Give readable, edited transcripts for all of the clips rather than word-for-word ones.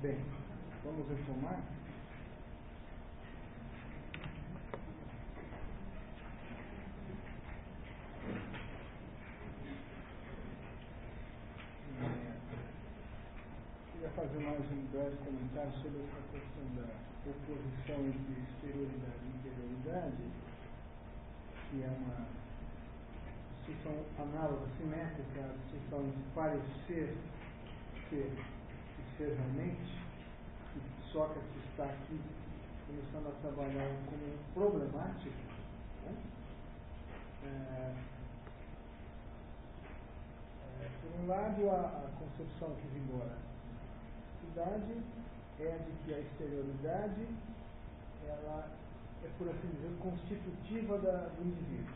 Bem, vamos retomar. Queria fazer mais um breve comentário sobre essa questão da oposição entre exterioridade e interioridade, que é uma distinção análoga, simétrica, a distinção de parecer ser e ser realmente. Sócrates está aqui começando a trabalhar como problemático, né? Por um lado, a concepção que vigora na cidade é a de que a exterioridade ela é, por assim dizer, constitutiva do indivíduo.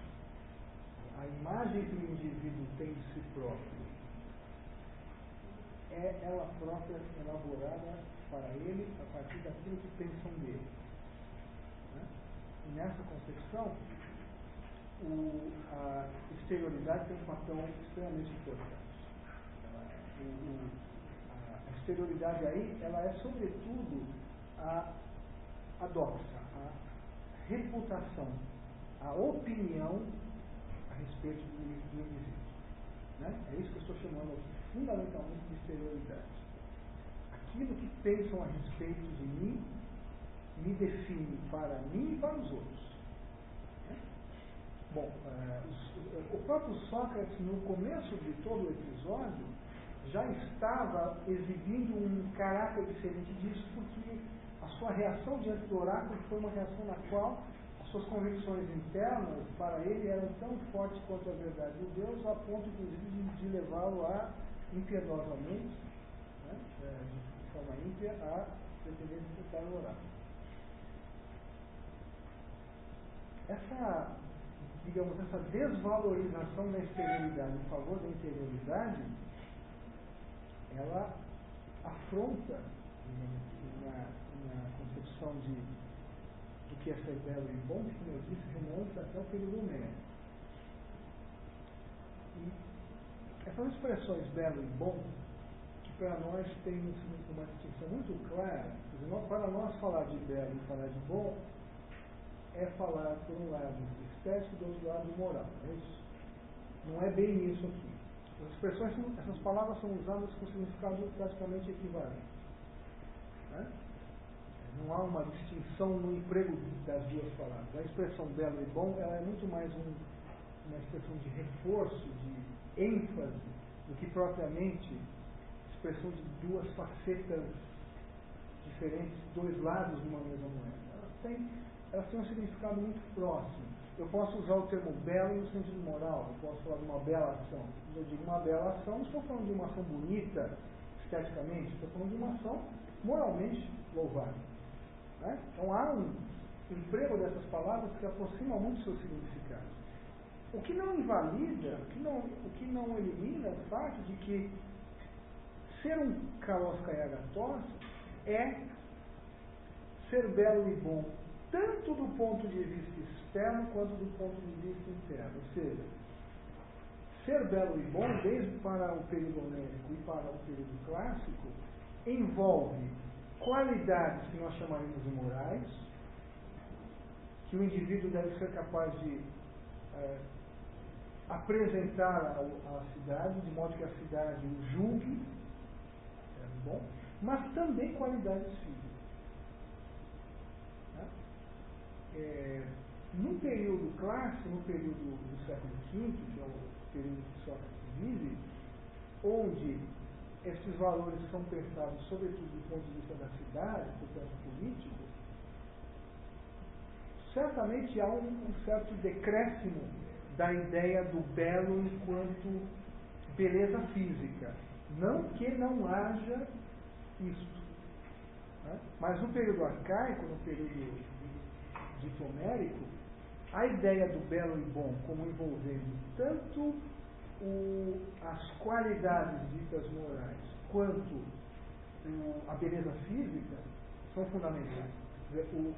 A imagem que o indivíduo tem de si próprio é ela própria elaborada para ele a partir daquilo que pensam dele, né? E nessa concepção, a exterioridade tem um papel extremamente importante. A exterioridade aí, ela é sobretudo a doxa, a reputação, a opinião a respeito do indivíduo, né? É isso que eu estou chamando aqui, fundamentalmente de exterioridade. Aquilo que pensam a respeito de mim me define para mim e para os outros, né? Bom, o próprio Sócrates, no começo de todo o episódio, já estava exibindo um caráter diferente disso, porque a sua reação diante do oráculo foi uma reação na qual as suas convicções internas para ele eram tão fortes quanto a verdade de Deus, a ponto, inclusive, de levá-lo a, impiedosamente, né, de forma ímpia, a pretender disputar o oráculo. Essa desvalorização da exterioridade em favor da interioridade, ela afronta na concepção do que é ser belo e bom, que, como eu disse, remonta até o período homérico. E essas expressões belo e bom, que para nós tem uma distinção muito clara, quer dizer, para nós falar de belo e falar de bom, é falar, por um lado, estético e do outro lado, moral. É isso? Não é bem isso aqui. Essas palavras são usadas com significado praticamente equivalente, né? Não há uma distinção no emprego das duas palavras. A expressão belo e bom, ela é muito mais uma expressão de reforço, de ênfase, do que propriamente expressão de duas facetas diferentes, dois lados de uma mesma moeda. Elas têm um significado muito próximo. Eu posso usar o termo belo no sentido moral, eu posso falar de uma bela ação. Quando eu digo uma bela ação, não estou falando de uma ação bonita, esteticamente, estou falando de uma ação moralmente louvável, né? Então há um emprego dessas palavras que aproxima muito seu significado. O que não invalida, o que não elimina o fato de que ser um kalos kaiagatos é ser belo e bom, tanto do ponto de vista externo quanto do ponto de vista interno. Ou seja, ser belo e bom, desde para o período homérico e para o período clássico, envolve qualidades que nós chamaremos de morais, que o indivíduo deve ser capaz de apresentar à cidade, de modo que a cidade o julgue, é bom, mas também qualidades físicas. No período clássico, no período do século V, que é o período que Sócrates vive, onde esses valores são pensados sobretudo do ponto de vista da cidade, portanto político, certamente há um certo decréscimo da ideia do belo enquanto beleza física. Não que não haja isto, né? Mas no período arcaico, no período dito homérico, a ideia do belo e bom como envolvendo tanto as qualidades ditas morais quanto a beleza física são fundamentais. O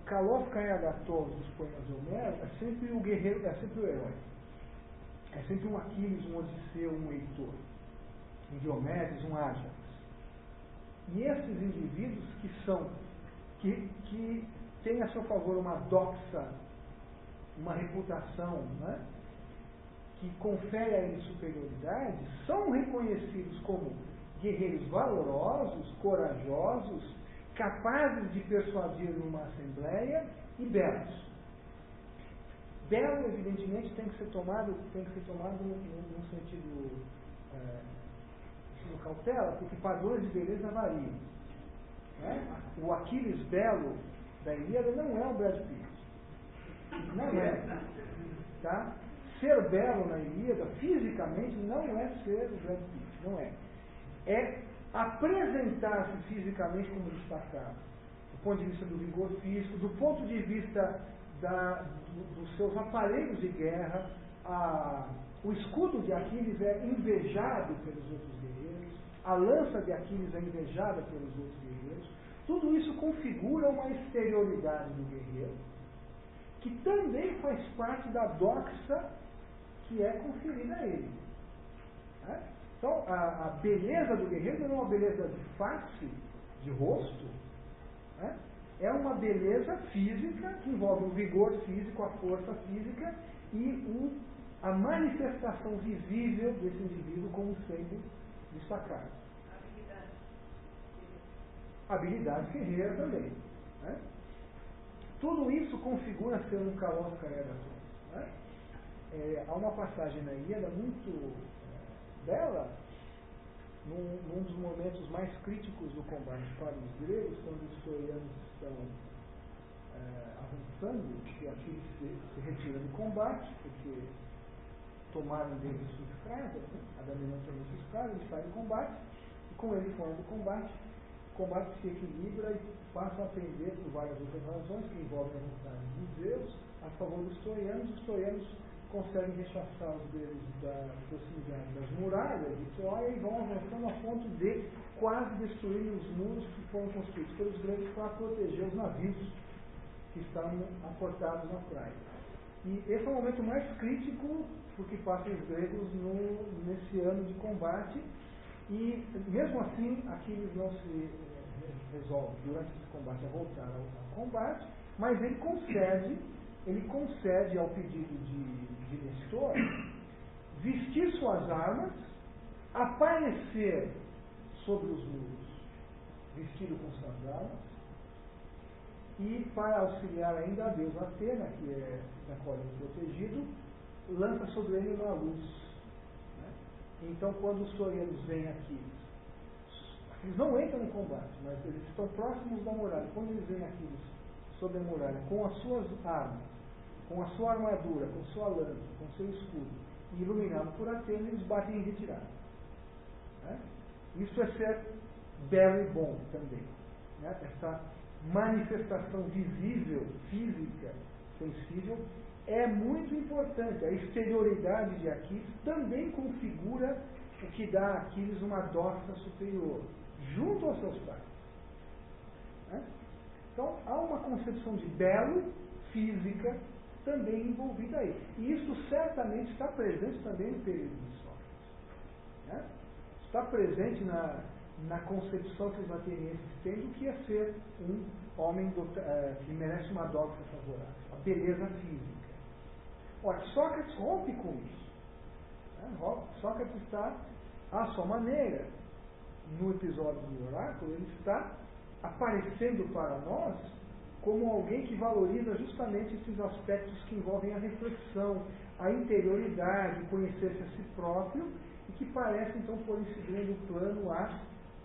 kalos kaiagatos dos poemas de Homero é sempre o guerreiro, é sempre o herói. É sempre um Aquiles, um Odisseu, um Heitor. Um Diomedes, um Ágio. E esses indivíduos que têm a seu favor uma doxa, uma reputação, né, que confere a eles superioridade, são reconhecidos como guerreiros valorosos, corajosos, capazes de persuadir numa assembleia e belos. Belo, evidentemente, tem que ser tomado num sentido cautela, porque padrões de beleza variam. Né? O Aquiles belo da Ilíada não é o Brad Pitt. Não é. Tá? Ser belo na Ilíada, fisicamente, não é ser o Brad Pitt. Não é. É apresentar-se fisicamente como destacado. Do ponto de vista do vigor físico, do ponto de vista dos seus aparelhos de guerra, o escudo de Aquiles é invejado pelos outros guerreiros, a lança de Aquiles é invejada pelos outros guerreiros. Tudo isso configura uma exterioridade do guerreiro, que também faz parte da doxa que é conferida a ele. Né? Então, a beleza do guerreiro não é uma beleza de face, de rosto, né? É uma beleza física que envolve o vigor físico, a força física e a manifestação visível desse indivíduo como sendo destacado. Habilidade guerreira também. Né? Tudo isso configura ser um Kalos Kaedatos. Né? Há uma passagem na Ilíada muito bela, num dos momentos mais críticos do combate para os gregos, quando os troianos estão avançando, que Aquiles se retira do combate, porque tomaram dele sua escrava, né? Agamenon tomou sua escrava, ele sai do combate, e com ele fora do combate, o combate se equilibra e passa a pender por várias outras razões que envolvem a vontade dos Zeus a favor dos troianos. Os troianos conseguem rechaçar os gregos da proximidade das muralhas de Troia e vão avançando a ponto de quase destruírem os muros que foram construídos pelos gregos para proteger os navios que estavam aportados na praia. E esse é o momento mais crítico, porque passam os gregos nesse ano de combate, e mesmo assim Aquiles não se resolve durante esse combate a voltar ao combate, mas ele concede ao pedido de Nestor vestir suas armas, aparecer sobre os muros vestido com suas armas, e para auxiliar ainda a deusa Atena, que é da qual ele é protegido, lança sobre ele uma luz. Né? Então, quando os troianos vêm aqui, eles não entram no combate, mas eles estão próximos da muralha. Quando eles vêm aqui sobre a muralha, com as suas armas, com a sua armadura, com sua lança, com seu escudo, e iluminado por Atena, eles batem em retirada. Né? Isso é ser belo e bom também. Né? Essa manifestação visível, física, sensível, é muito importante. A exterioridade de Aquiles também configura o que dá a Aquiles uma doxa superior, junto aos seus pais. Né? Então, há uma concepção de belo, física, também envolvida aí. E isso certamente está presente também no período de Sócrates. Né? Está presente na concepção que os atenienses têm do que é ser um homem que merece uma doxa favorável, a beleza física. Ora, Sócrates rompe com isso. Né? Sócrates está, à sua maneira, no episódio do oráculo, ele está aparecendo para nós como alguém que valoriza justamente esses aspectos que envolvem a reflexão, a interioridade, conhecer-se a si próprio, e que parece então pôr em segundo plano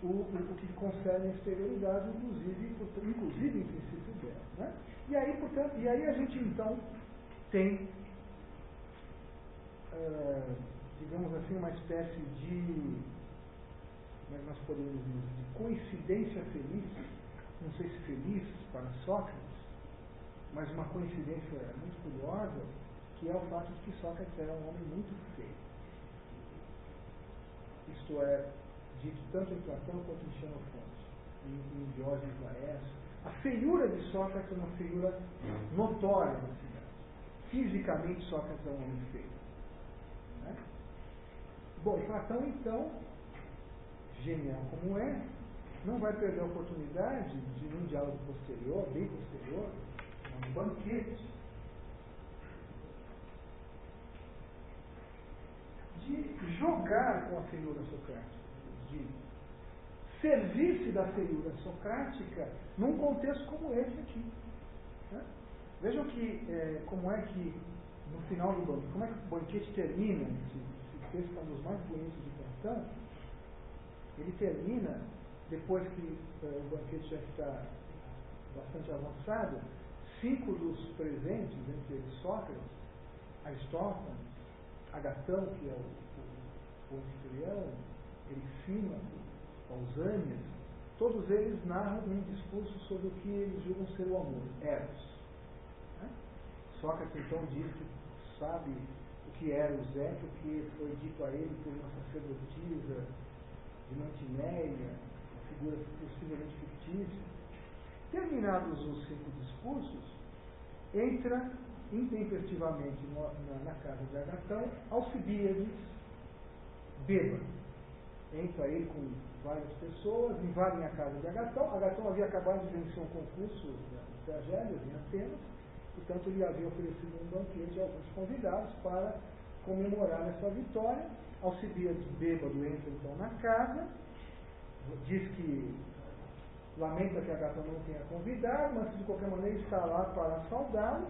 o que concerne a exterioridade, inclusive em princípio dela. Né? E aí a gente então tem, digamos assim, uma espécie de, como é que nós podemos dizer, de coincidência feliz, não sei se feliz para Sócrates, mas uma coincidência muito curiosa, que é o fato de que Sócrates era um homem muito feio. Isto é dito tanto em Platão quanto em Xenofonte, em Diógenes Laércio. A feiura de Sócrates é uma feiura notória na cidade. Fisicamente, Sócrates é um homem feio. Né? Bom, e Platão, então, genial como é, não vai perder a oportunidade de, num diálogo posterior, bem posterior, um banquete, de jogar com a figura socrática, de servir-se da figura socrática num contexto como esse aqui. Né? Vejam que, como é que, no final do banquete, como é que o banquete termina, esse texto é um dos mais bonitos de Platão, ele termina, depois que o banquete já está bastante avançado, 5 dos presentes, entre eles Sócrates, Aristófanes, Agatão, que é o anfitrião, Erixímaco, Pausânias, todos eles narram um discurso sobre o que eles julgam ser o amor, Eros. Né? Sócrates então diz que sabe o que Eros é, porque foi dito a ele por uma sacerdotisa de Mantinéia, uma figura possivelmente fictícia. Terminados os 5 discursos, entra intempestivamente na casa de Agatão Alcibíades, bêbado. Entra ele com várias pessoas, invadem a casa de Agatão. Agatão havia acabado de vencer um concurso de tragédias em Atenas, portanto ele havia oferecido um banquete a alguns convidados para comemorar essa vitória. Alcibíades, bêbado, entra então na casa, diz que lamenta que Agatão não tenha convidado, mas de qualquer maneira está lá para saudá-lo.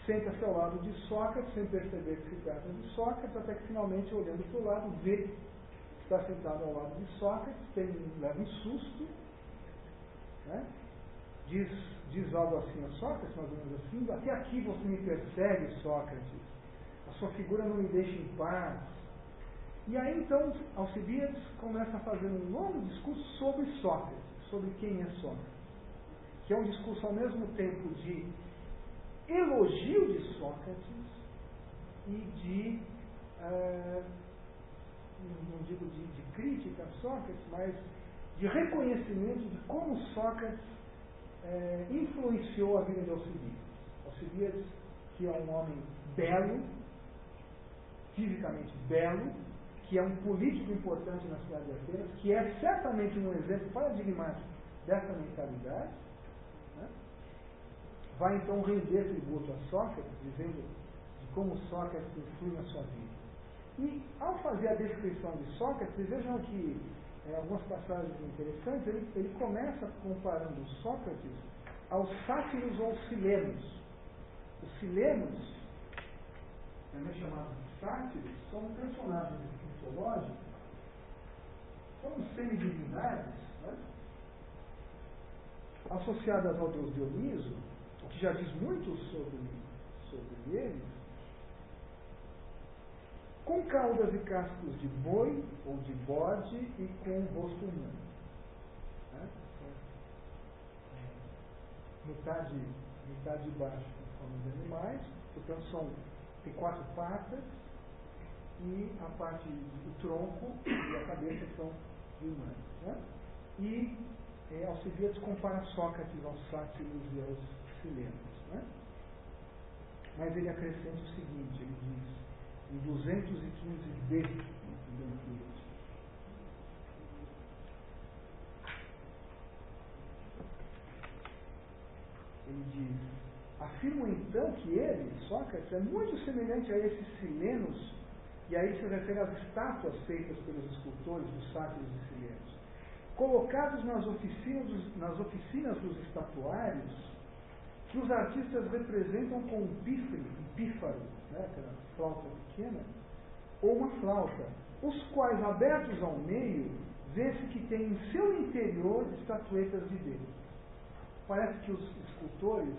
Senta-se ao lado de Sócrates, sem perceber que se trata de Sócrates, até que finalmente, olhando para o lado, vê que está sentado ao lado de Sócrates, leva um susto, né? Diz algo assim a Sócrates, mais ou menos assim: até aqui você me persegue, Sócrates, a sua figura não me deixa em paz. E aí então Alcibíades começa a fazer um longo discurso sobre Sócrates, sobre quem é Sócrates, que é um discurso ao mesmo tempo de elogio de Sócrates e de, não digo de crítica a Sócrates, mas de reconhecimento de como Sócrates influenciou a vida de Alcibíades. Alcibíades, que é um homem belo, fisicamente belo, que é um político importante na cidade de Atenas, que é certamente um exemplo paradigmático dessa mentalidade, né? Vai então render tributo a Sócrates, dizendo de como Sócrates influi na sua vida. E ao fazer a descrição de Sócrates, vejam que algumas passagens interessantes, ele começa comparando Sócrates aos sátiros ou silenos. Os silenos, também chamados de sátiros, são personagens mitológicos, são semidivindades, né? Associadas ao deus Dioniso, o que já diz muito sobre eles, com caudas e cascos de boi ou de bode e com rosto humano. Né? Metade de baixo forma de animais, portanto tem 4 patas, e a parte do tronco e a cabeça são de humanos. Né? E Alcibíades compara Sócrates aos sátiros e aos silenos. Né? Mas ele acrescenta o seguinte, ele diz, em 215b do banquete: ele diz: afirmo então que ele, Sócrates, é muito semelhante a esses silenos, e aí se refere às estátuas feitas pelos escultores dos sátiros e silenos, colocados nas oficinas dos estatuários, que os artistas representam com um pífaro, né, aquela flauta pequena, ou uma flauta, os quais, abertos ao meio, vê-se que tem em seu interior estatuetas de Deus. Parece que os escultores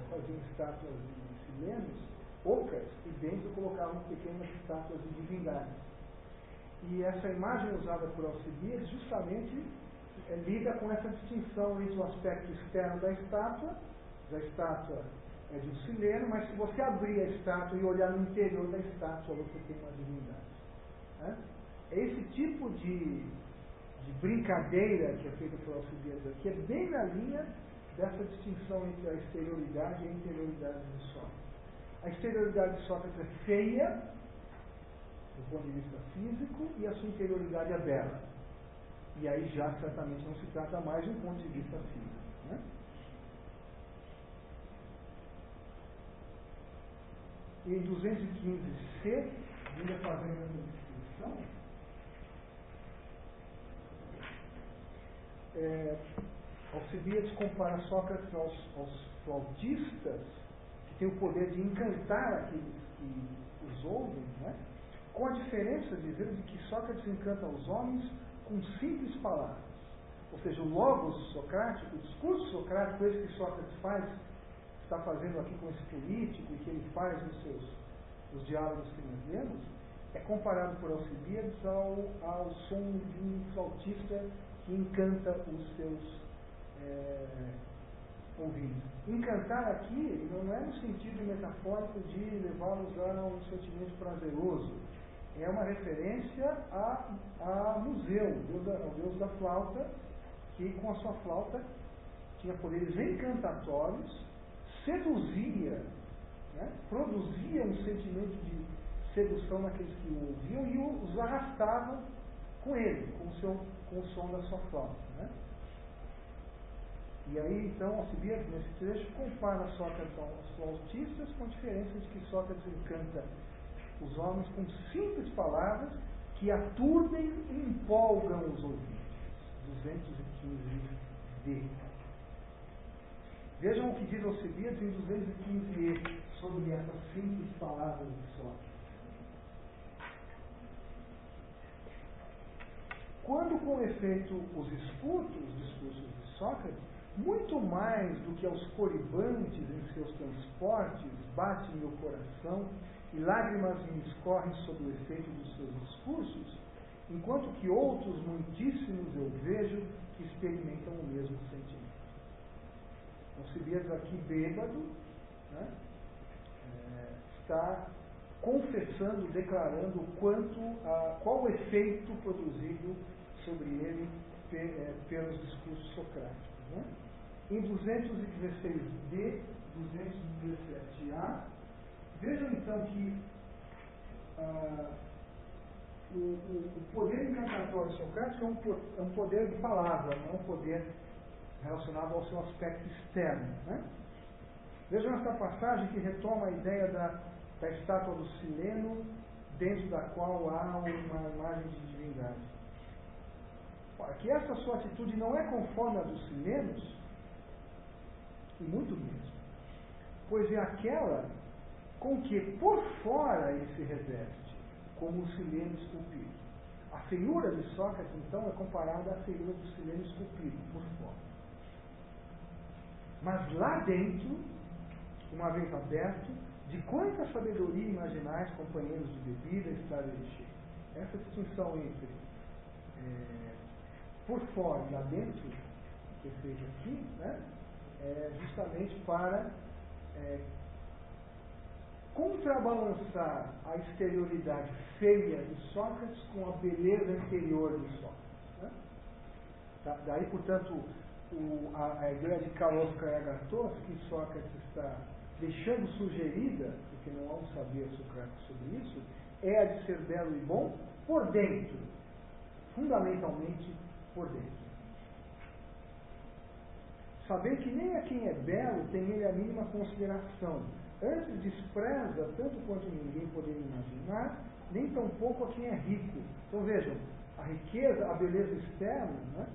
faziam estátuas de silenos, ocas, e dentro colocavam pequenas estátuas de divindades. E essa imagem usada por Alcibíades justamente lida com essa distinção entre o aspecto externo da estátua é de um sileno, mas se você abrir a estátua e olhar no interior da estátua, você tem uma divindade. Né? É esse tipo de brincadeira que é feita por Alcibíades aqui, é bem na linha dessa distinção entre a exterioridade e a interioridade de Sócrates. A exterioridade de Sócrates é feia, do ponto de vista físico, e a sua interioridade é bela. E aí já certamente não se trata mais de um ponto de vista físico. Né? E em 215c, ainda fazendo uma descrição, Alcibiades compara Sócrates aos flautistas, que têm o poder de encantar aqueles que os ouvem, né? Com a diferença, dizendo, de que Sócrates encanta os homens com simples palavras. Ou seja, o logos socrático, o discurso socrático, esse que Sócrates está fazendo aqui com esse político, e que ele faz nos diálogos que nós lemos, é comparado por Alcibiades ao som de um flautista que encanta os seus ouvintes. Encantar aqui não é no sentido metafórico de levá-los a um sentimento prazeroso. É uma referência a Museu, ao deus da flauta, que com a sua flauta tinha poderes encantatórios, seduzia, né, produzia um sentimento de sedução naqueles que o ouviam e os arrastavam com ele, com o som da sua flauta. Né? E aí, então, Alcibiades, nesse trecho, compara Sócrates aos flautistas, com a diferença de que Sócrates encanta os homens com simples palavras que aturdem e empolgam os ouvintes. 215d. Vejam o que diz Alcibiades em 215e sobre essas simples palavras de Sócrates. Quando, com efeito, os escuto, os discursos de Sócrates, muito mais do que aos coribantes em seus transportes, bate meu coração e lágrimas me escorrem sob o efeito dos seus discursos, enquanto que outros muitíssimos eu vejo que experimentam o mesmo sentimento. Alcibiades aqui bêbado, né, está confessando, declarando qual o efeito produzido sobre ele pelos discursos socráticos. Né? Em 216d, 217a, vejam então que o poder encantatório socrático é um poder de palavra, não é um poder relacionado ao seu aspecto externo. Né? Vejam esta passagem que retoma a ideia da estátua do Sileno, dentro da qual há uma imagem de divindade. Ora, que essa sua atitude não é conforme a dos Silenos, e muito menos, pois é aquela com que por fora ele se reveste, como o Sileno esculpido. A feiura de Sócrates, então, é comparada à feiura do Sileno esculpido, por fora. Mas lá dentro, uma vez aberto, de quanta sabedoria imaginais, companheiros de bebida, estar encher. Essa distinção entre por fora e lá dentro, que é feita aqui, né, é justamente para contrabalançar a exterioridade feia de Sócrates com a beleza interior de Sócrates. Né? Daí, portanto, a ideia de Kalos Kayagatos, que Sócrates está deixando sugerida, porque não há um saber socrático sobre isso, é a de ser belo e bom por dentro, fundamentalmente por dentro. Saber que nem a quem é belo tem ele a mínima consideração, antes despreza tanto quanto ninguém poderia imaginar, nem tampouco a quem é rico. Então vejam, a riqueza, a beleza externa, né?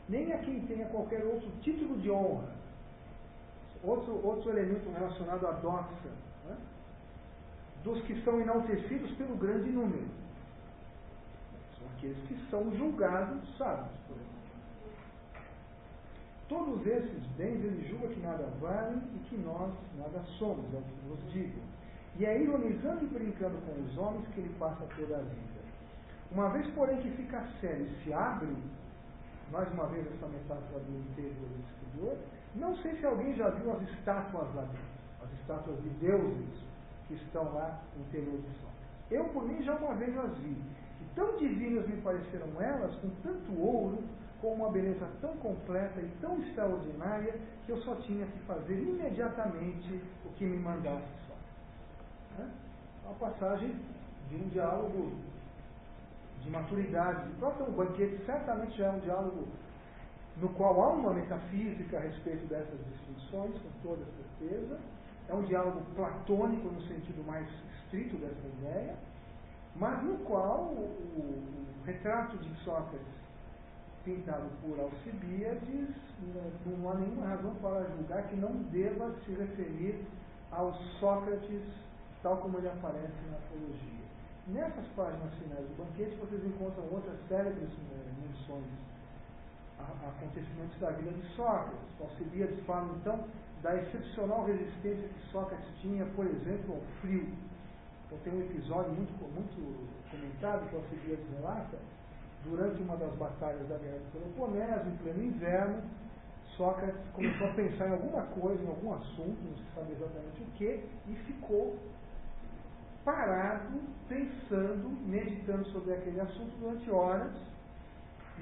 Nem a quem tenha qualquer outro título de honra, outro elemento relacionado à doxa, né? Dos que são enaltecidos pelo grande número. São aqueles que são julgados sábios, por exemplo. Todos esses bens ele julga que nada valem e que nós nada somos, é o que nos digo. E é ironizando e brincando com os homens que ele passa toda a vida. Uma vez, porém, que fica sério e se abre, mais uma vez essa metáfora do interior do exterior, não sei se alguém já viu as estátuas lá dentro, as estátuas de deuses que estão lá no interior de Sócrates. Eu, por mim, já uma vez as vi. E tão divinas me pareceram elas, com tanto ouro, com uma beleza tão completa e tão extraordinária, que eu só tinha que fazer imediatamente o que me mandasse Sócrates. Né? Uma passagem de um diálogo de maturidade. O próprio banquete certamente já é um diálogo no qual há uma metafísica a respeito dessas distinções, com toda certeza. É um diálogo platônico no sentido mais estrito dessa ideia, mas no qual o retrato de Sócrates, pintado por Alcibíades, não há nenhuma razão para julgar que não deva se referir ao Sócrates tal como ele aparece na Apologia. Nessas páginas finais do banquete, vocês encontram outras célebres menções a acontecimentos da vida de Sócrates. Alcibíades fala, então, da excepcional resistência que Sócrates tinha, por exemplo, ao frio. Então, tem um episódio muito comentado que Alcibíades relata. Durante uma das batalhas da Guerra do Peloponeso, em pleno inverno, Sócrates começou a pensar em alguma coisa, em algum assunto, não se sabe exatamente o que, e ficou parado, pensando, meditando sobre aquele assunto durante horas,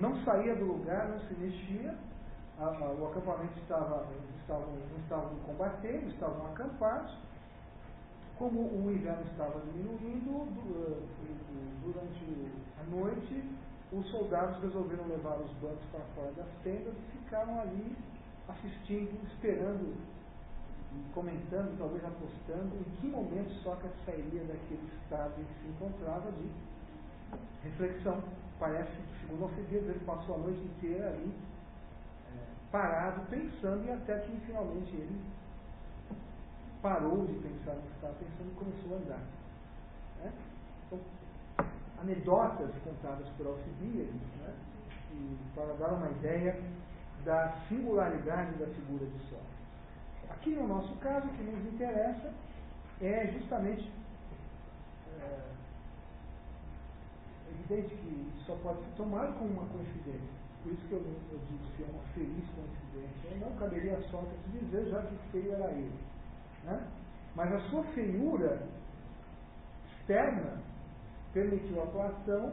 não saía do lugar, não se mexia, o acampamento não estavam combatendo, estavam acampados. Como o inverno estava diminuindo, durante a noite, os soldados resolveram levar os bancos para fora das tendas e ficaram ali assistindo, esperando, comentando, talvez apostando em que momento Sócrates sairia daquele estado em que se encontrava de reflexão. Parece que, segundo Alcibíades, ele passou a noite inteira ali parado, pensando, e até que finalmente ele parou de pensar no que estava pensando e começou a andar. Né? Então, anedotas contadas por Alcibíades, né? Para dar uma ideia da singularidade da figura de Sócrates. Aqui no nosso caso, o que nos interessa é justamente evidente que isso só pode ser tomado como uma coincidência. Por isso que eu digo se é uma feliz coincidência. Não caberia a Sócrates dizer, já que o feio era ele. Né? Mas a sua feiura externa permitiu a Platão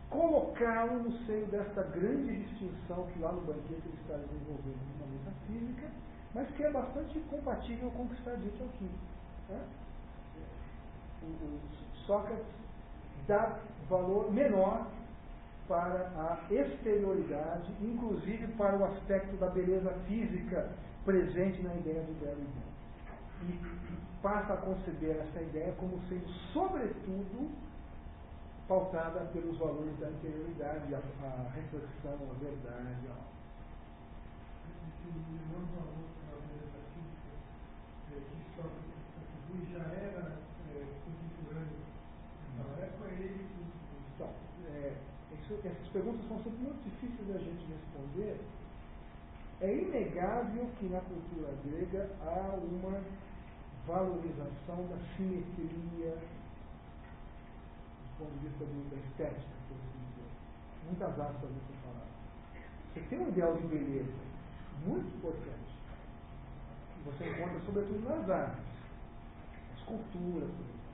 colocá-lo no seio desta grande distinção que lá no banquete ele está desenvolvendo numa metafísica, mas que é bastante compatível com o que está dito aqui. Né? O Sócrates dá valor menor para a exterioridade, inclusive para o aspecto da beleza física presente na ideia do belo e bom. E passa a conceber essa ideia como sendo, sobretudo, pautada pelos valores da interioridade, a reflexão, a verdade, a alma. Esse menor valor para a beleza física que Sócrates atribui já era contemporâneo naquela época, ele... Então, essas perguntas são sempre muito difíceis da gente responder. É inegável que na cultura grega há uma valorização da simetria do ponto de vista da estética, por assim dizer. Muitas aspas nessa palavra. Você tem um ideal de beleza muito importante, que você encontra sobretudo nas artes, esculturas, por exemplo.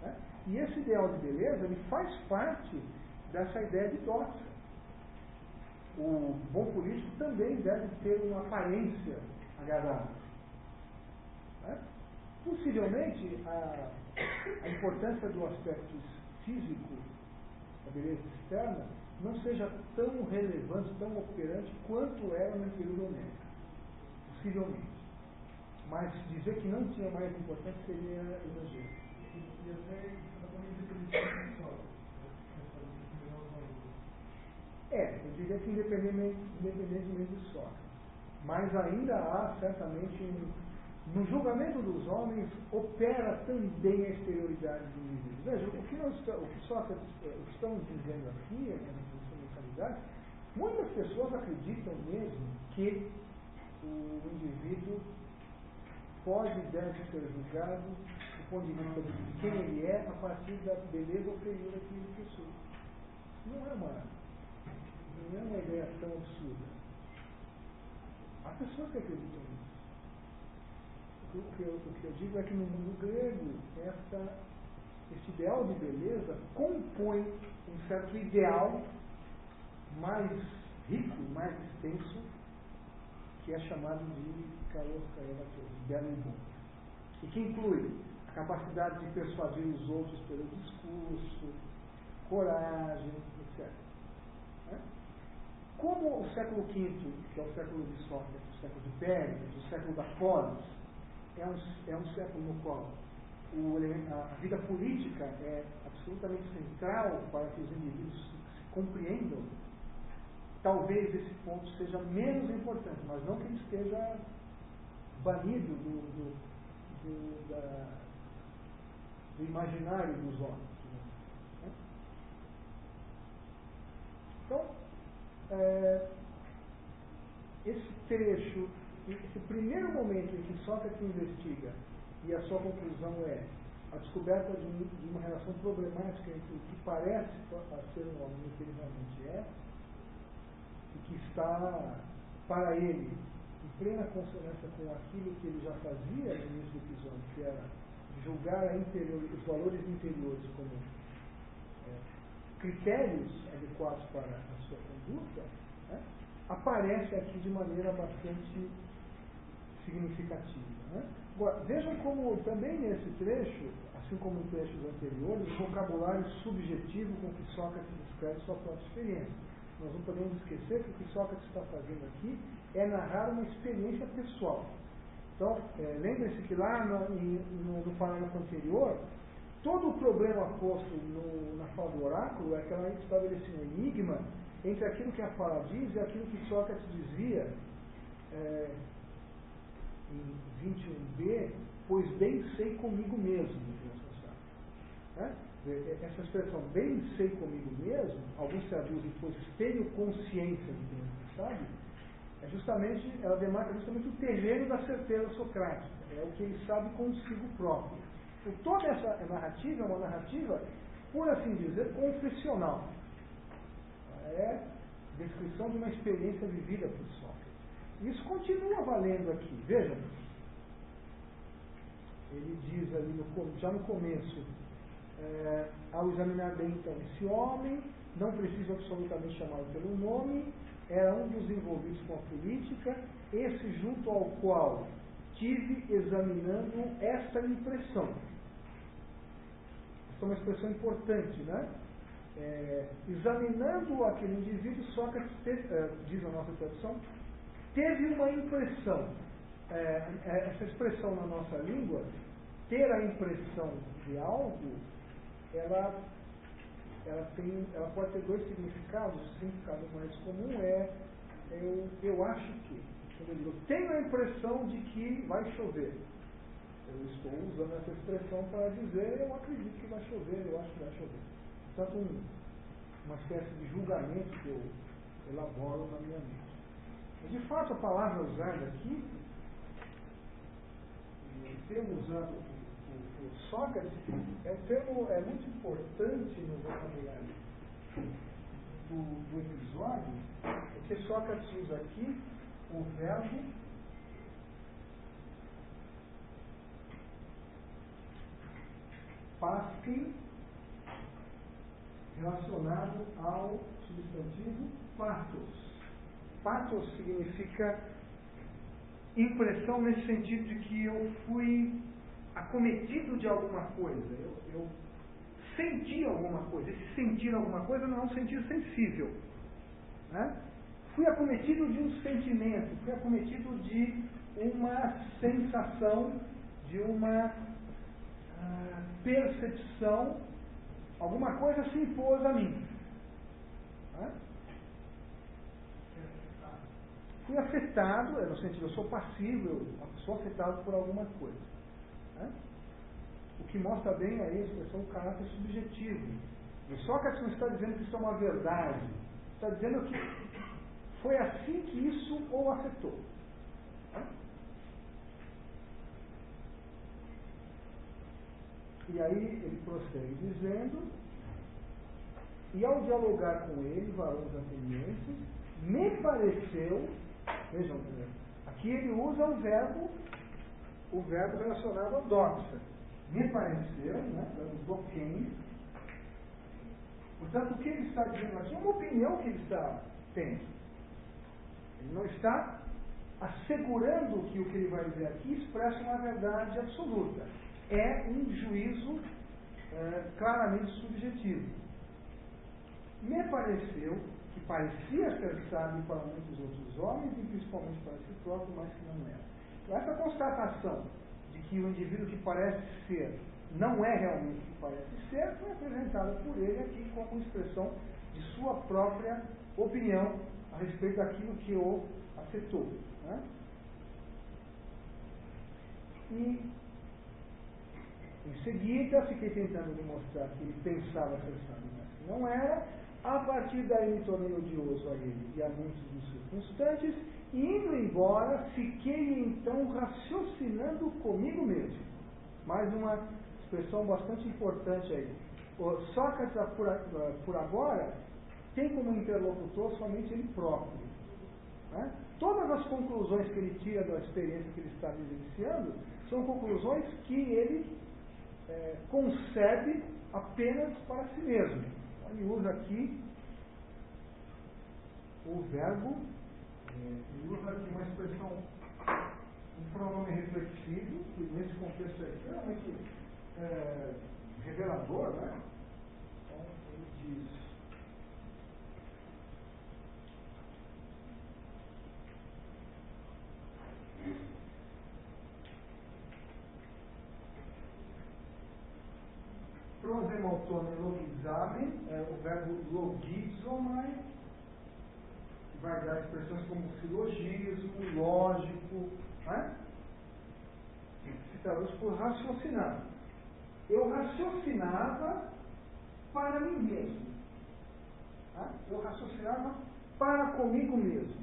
Né? E esse ideal de beleza, ele faz parte dessa ideia de doxa. O bom político também deve ter uma aparência agradável. Né? Possivelmente, a importância do aspecto físico, da beleza externa, não seja tão relevante, tão operante quanto era no período homérico. Possivelmente. Mas dizer que não tinha mais importância seria exagero. E até independente do Sócrates. Eu diria que independentemente do Sócrates. Mas ainda há, certamente, no julgamento dos homens, opera também a exterioridade do indivíduo. Veja, o que estamos dizendo aqui, nessa mentalidade, muitas pessoas acreditam mesmo que o indivíduo pode e deve ser julgado do ponto de vista de quem ele é a partir da beleza ou feiura que ele possui. Não é uma ideia tão absurda. Há pessoas que acreditam nisso. O que eu digo é que no mundo grego, esse ideal de beleza compõe um certo ideal mais rico, mais extenso, que é chamado de kalos kaivatos, belo e bom. E que inclui a capacidade de persuadir os outros pelo discurso, coragem, metade do século. Né? Como o século V, que é o século de Sócrates, o século de Péricles, o século da Polis, é um século no qual a vida política é absolutamente central para que os indivíduos se compreendam, talvez esse ponto seja menos importante, mas não que ele esteja banido do imaginário dos homens. Né? Então, esse trecho, esse primeiro momento em que Sócrates investiga e a sua conclusão é a descoberta de uma relação problemática entre o que parece ser um homem e o que ele realmente é, e que está, para ele, em plena consonância com aquilo que ele já fazia no início do episódio, que era julgar os valores interiores como critérios adequados para a sua conduta, né, aparece aqui de maneira bastante significativa. Né? Agora, vejam como também nesse trecho, assim como em trechos anteriores, o vocabulário subjetivo com que Sócrates descreve sua própria experiência. Nós não podemos esquecer que o que Sócrates está fazendo aqui é narrar uma experiência pessoal. Então, lembrem-se que lá no parágrafo anterior, todo o problema posto na fala do oráculo é que ela estabelecia um enigma entre aquilo que a fala diz e aquilo que Sócrates dizia em 21b, pois bem sei comigo mesmo. Né? Essa expressão, bem sei comigo mesmo, alguns traduzem, pois tenho consciência de que não sabe, ela demarca justamente o terreno da certeza socrática, é o que ele sabe consigo próprio. Então, toda essa narrativa é uma narrativa, por assim dizer, confessional. É descrição de uma experiência vivida por Sócrates. Isso continua valendo aqui. Vejam, ele diz ali já no começo, ao examinar bem então esse homem, não preciso absolutamente chamá-lo pelo nome, era um dos envolvidos com a política, esse junto ao qual tive examinando esta impressão. Essa é uma expressão importante, né? Examinando aquele indivíduo, Sócrates, diz a nossa tradução, teve uma impressão. Essa expressão na nossa língua, ter a impressão de algo, ela pode ter dois significados. O significado mais comum eu acho que. Eu tenho a impressão de que vai chover. Eu estou usando essa expressão para dizer eu acredito que vai chover, eu acho que vai chover. Portanto, uma espécie de julgamento que eu elaboro na minha mente. Mas, de fato, a palavra usada aqui, o termo usado por Sócrates, é um termo muito importante no vocabulário do episódio, porque Sócrates usa aqui o verbo pasquem relacionado ao substantivo pathos. Pathos significa impressão nesse sentido de que eu fui acometido de alguma coisa, eu senti alguma coisa. Esse sentir alguma coisa não é um sentir sensível, né? Fui acometido de um sentimento, fui acometido de uma sensação, de uma percepção, alguma coisa se impôs a mim. Né? Fui afetado, no sentido, eu sou passivo, eu sou afetado por alguma coisa. Né? O que mostra bem aí a expressão do caráter subjetivo. E Sócrates não está dizendo que isso é uma verdade, está dizendo que foi assim que isso o afetou. Né? E aí ele prossegue dizendo, e ao dialogar com ele, varões atenienses, me pareceu, vejam, aqui ele usa o verbo relacionado ao doxa. Me pareceu, né, do quem. Portanto, o que ele está dizendo aqui é uma opinião que ele está tendo. Ele não está assegurando que o que ele vai dizer aqui expressa uma verdade absoluta. É um juízo claramente subjetivo. pareceu, que parecia ser sábio para muitos outros homens, e principalmente para si próprio, mas que não era. Então, essa constatação de que o indivíduo que parece ser não é realmente o que parece ser, foi apresentada por ele aqui como expressão de sua própria opinião a respeito daquilo que o afetou. Né? E, em seguida, fiquei tentando demonstrar que ele pensava ser sábio, mas que não era. A partir daí me tornei odioso a ele e a muitos dos circunstantes, e indo embora, fiquei então raciocinando comigo mesmo. Mais uma expressão bastante importante aí. O Sócrates, por agora, tem como interlocutor somente ele próprio. Né? Todas as conclusões que ele tira da experiência que ele está vivenciando são conclusões que ele concebe apenas para si mesmo. Ele usa aqui o verbo, ele usa aqui uma expressão, um pronome reflexivo, que nesse contexto é extremamente revelador, né? Então, ele diz: prosemotone logizame, é o verbo logizomai, que vai dar expressões como silogismo, lógico, né? Citadas por raciocinar. Eu raciocinava para mim mesmo. Tá? Eu raciocinava para comigo mesmo.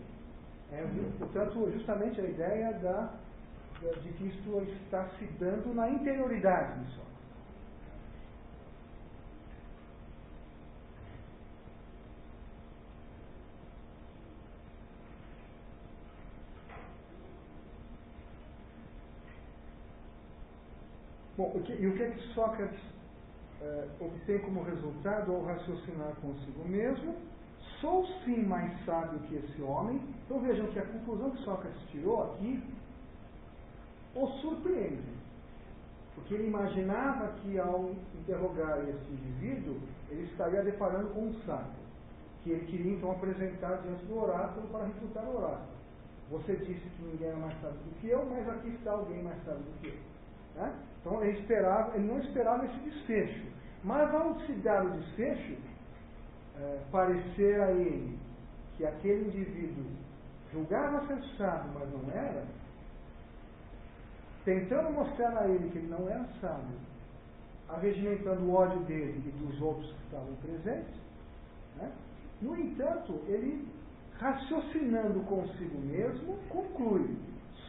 Portanto, justamente a ideia de que isto está se dando na interioridade de Sócrates. Bom, e o que é que Sócrates obtém como resultado ao raciocinar consigo mesmo? Sou sim mais sábio que esse homem. Então vejam que a conclusão que Sócrates tirou aqui o surpreende. Porque ele imaginava que ao interrogar esse indivíduo, ele estaria deparando com um sábio, que ele queria então apresentar diante do oráculo para refutar o oráculo. Você disse que ninguém é mais sábio do que eu, mas aqui está alguém mais sábio do que eu. Né? Então ele não esperava esse desfecho. Mas ao se dar o desfecho, parecer a ele que aquele indivíduo julgava ser sábio, mas não era, tentando mostrar a ele que ele não era sábio, arregimentando o ódio dele e dos outros que estavam presentes, né? No entanto, ele, raciocinando consigo mesmo, conclui: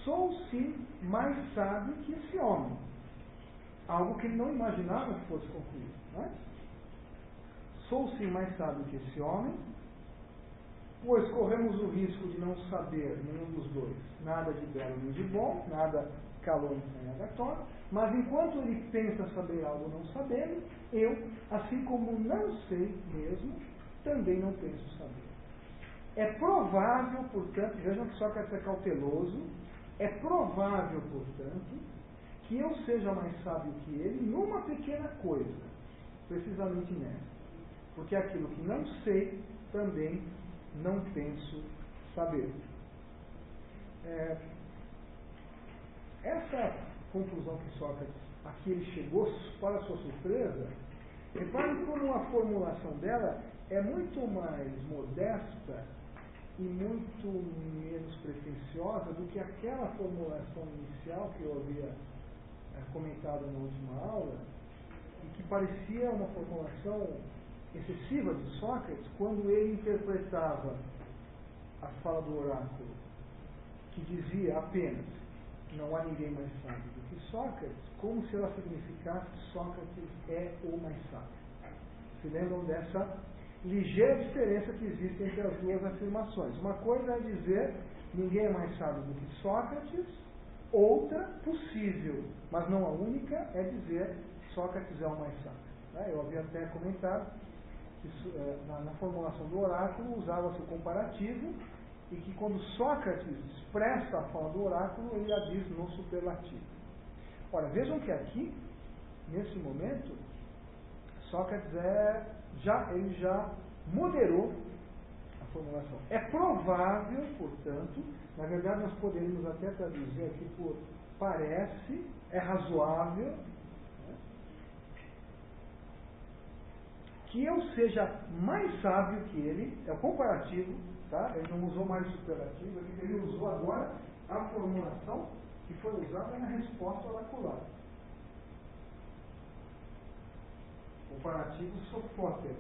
sou sim mais sábio que esse homem. Algo que ele não imaginava que fosse concluir. Né? Sou sim mais sábio que esse homem, pois corremos o risco de não saber, nenhum dos dois, nada de belo nem de bom, nada calônico nem agatório, mas enquanto ele pensa saber algo não sabendo, eu, assim como não sei mesmo, também não penso saber. É provável, portanto, vejam que Sócrates é cauteloso, é provável, portanto, que eu seja mais sábio que ele numa pequena coisa, precisamente nessa. Porque aquilo que não sei, também não penso saber. Essa conclusão que Sócrates, aqui ele chegou, para sua surpresa, reparem como a formulação dela é muito mais modesta e muito menos pretensiosa do que aquela formulação inicial que eu havia comentado na última aula, e que parecia uma formulação excessiva de Sócrates quando ele interpretava a fala do oráculo, que dizia apenas: não há ninguém mais sábio do que Sócrates, como se ela significasse que Sócrates é o mais sábio. Se lembram dessa ligeira diferença que existe entre as duas afirmações? Uma coisa é dizer ninguém é mais sábio do que Sócrates, outra, possível, mas não a única, é dizer Sócrates é o mais sábio. Eu havia até comentado que na formulação do oráculo usava-se o comparativo, e que quando Sócrates expressa a fala do oráculo, ele a diz no superlativo. Ora, vejam que aqui, nesse momento, Sócrates ele já moderou a formulação. É provável, portanto, na verdade nós poderíamos até traduzir aqui por parece, é razoável, né, que eu seja mais sábio que ele, é o comparativo, tá? Ele não usou mais o superlativo, ele usou agora a formulação que foi usada na resposta oracular. Comparativo sofóteros,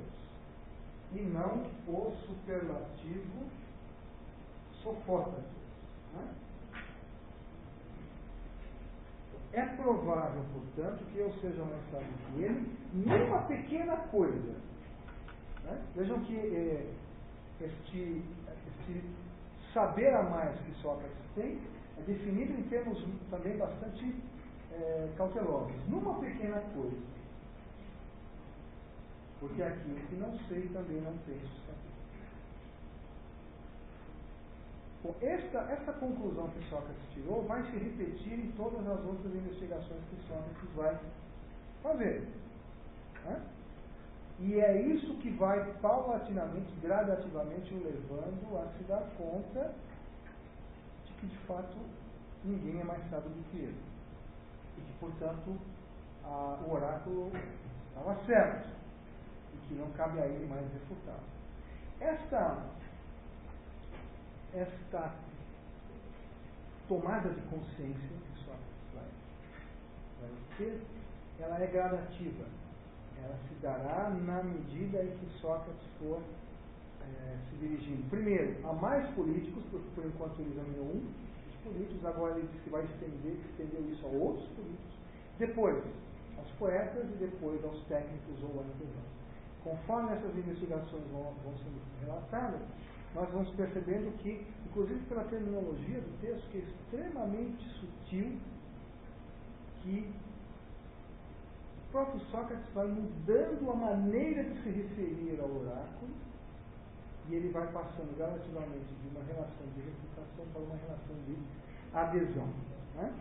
e não o superlativo sofóteros. Né? É provável, portanto, que eu seja mais sábio que ele numa pequena coisa. Né? Vejam que este saber a mais que Sócrates tem é definido em termos também bastante cautelosos. Numa pequena coisa. Porque aquilo que não sei também não penso saber. Bom, essa conclusão que Sócrates tirou vai se repetir em todas as outras investigações que Sócrates vai fazer. Né? E é isso que vai paulatinamente, gradativamente o levando a se dar conta de que de fato ninguém é mais sábio do que ele. E que, portanto, o oráculo estava certo. E que não cabe a ele mais refutar. Esta tomada de consciência que Sócrates vai ter, ela é gradativa. Ela se dará na medida em que Sócrates for se dirigindo, primeiro, a mais políticos, porque por enquanto ele examinou os políticos, agora ele diz que vai estender isso a outros políticos, depois aos poetas e depois aos técnicos ou artesãos. Conforme essas investigações vão sendo relatadas, nós vamos percebendo que, inclusive pela terminologia do texto, que é extremamente sutil, que o próprio Sócrates vai mudando a maneira de se referir ao oráculo e ele vai passando gradativamente de uma relação de reputação para uma relação de adesão. Né?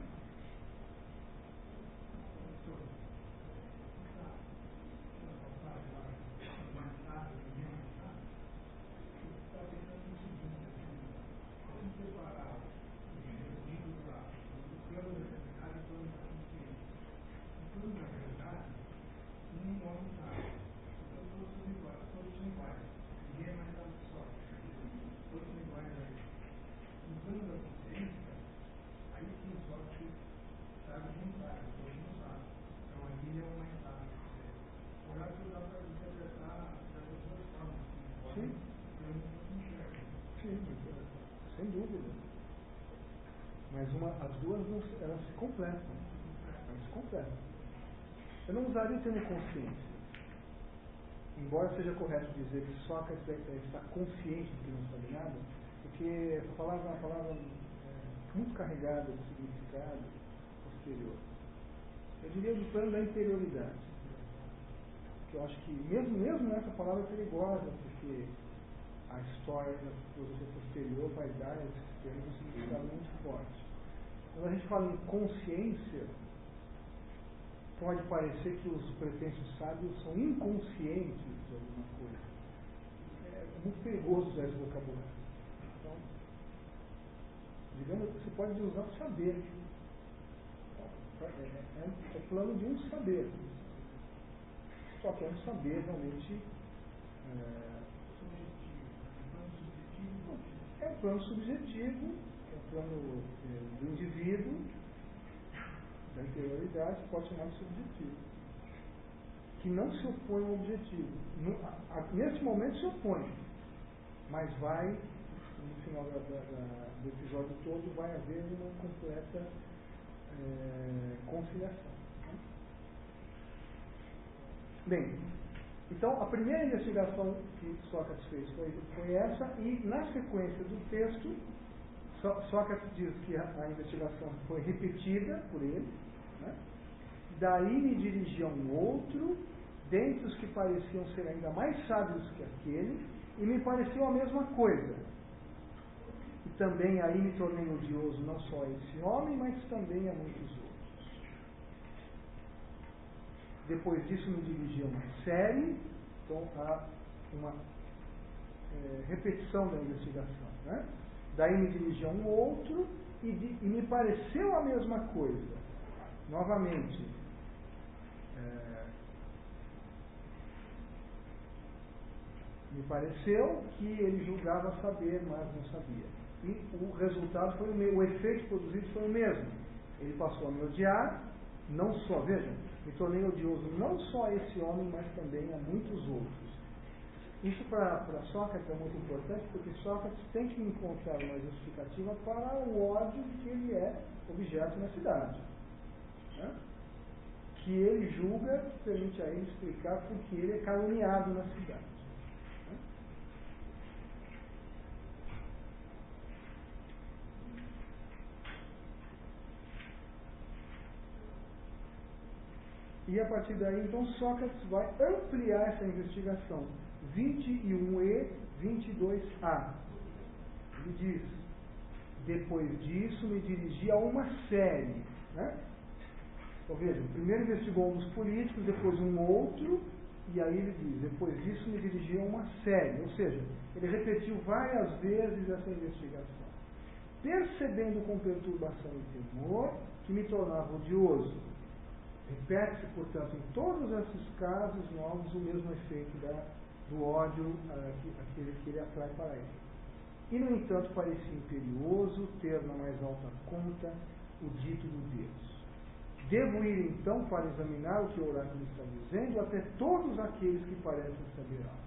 Sem dúvida. Mas as duas elas se completam. Elas se completam. Eu não usaria o termo consciência. Embora seja correto dizer que Sócrates está consciente de que não sabe nada, porque essa palavra é uma palavra muito carregada de significado posterior. Eu diria do plano da interioridade. Que eu acho que mesmo essa palavra é perigosa, porque a história da filosofia posterior vai dar a esses termos um significado muito forte. Quando a gente fala em consciência, pode parecer que os pretensos sábios são inconscientes de alguma coisa. É muito perigoso usar esse vocabulário. Então, digamos, você pode usar o saber. É plano de um saber. Só que é um saber realmente é um plano subjetivo, é um plano do indivíduo, da interioridade, pode chamar de subjetivo, que não se opõe ao objetivo. Nesse momento se opõe, mas vai, no final do episódio todo, vai haver uma completa conciliação. Bem, então a primeira investigação que Sócrates fez foi essa, e na sequência do texto, Sócrates diz que a investigação foi repetida por ele, né? Daí me dirigi a um outro, dentre os que pareciam ser ainda mais sábios que aquele, e me pareceu a mesma coisa. E também aí me tornei odioso não só a esse homem, mas também a muitos outros. Depois disso me dirigi a uma série, então há uma repetição da investigação. Né? Daí me dirigi a um outro e me pareceu a mesma coisa. Novamente, me pareceu que ele julgava saber, mas não sabia. E o resultado foi o mesmo, o efeito produzido foi o mesmo. Ele passou a me odiar, não só, vejam, me tornei odioso não só a esse homem, mas também a muitos outros. Isso para Sócrates é muito importante, porque Sócrates tem que encontrar uma justificativa para o ódio de que ele é objeto na cidade. Né? Que ele julga, permite a ele explicar por que ele é caluniado na cidade. Né? E a partir daí, então, Sócrates vai ampliar essa investigação. 21e, 22a. Ele diz: depois disso me dirigi a uma série. Né? Então vejam, primeiro investigou um dos políticos, depois um outro, e aí ele diz: depois disso me dirigi a uma série. Ou seja, ele repetiu várias vezes essa investigação, percebendo com perturbação e temor que me tornava odioso. Repete-se, portanto, em todos esses casos novos o mesmo efeito do ódio aquele que ele atrai para ele. E, no entanto, parecia imperioso ter na mais alta conta o dito do Deus. Devo ir, então, para examinar o que o oráculo está dizendo, até todos aqueles que parecem saber algo.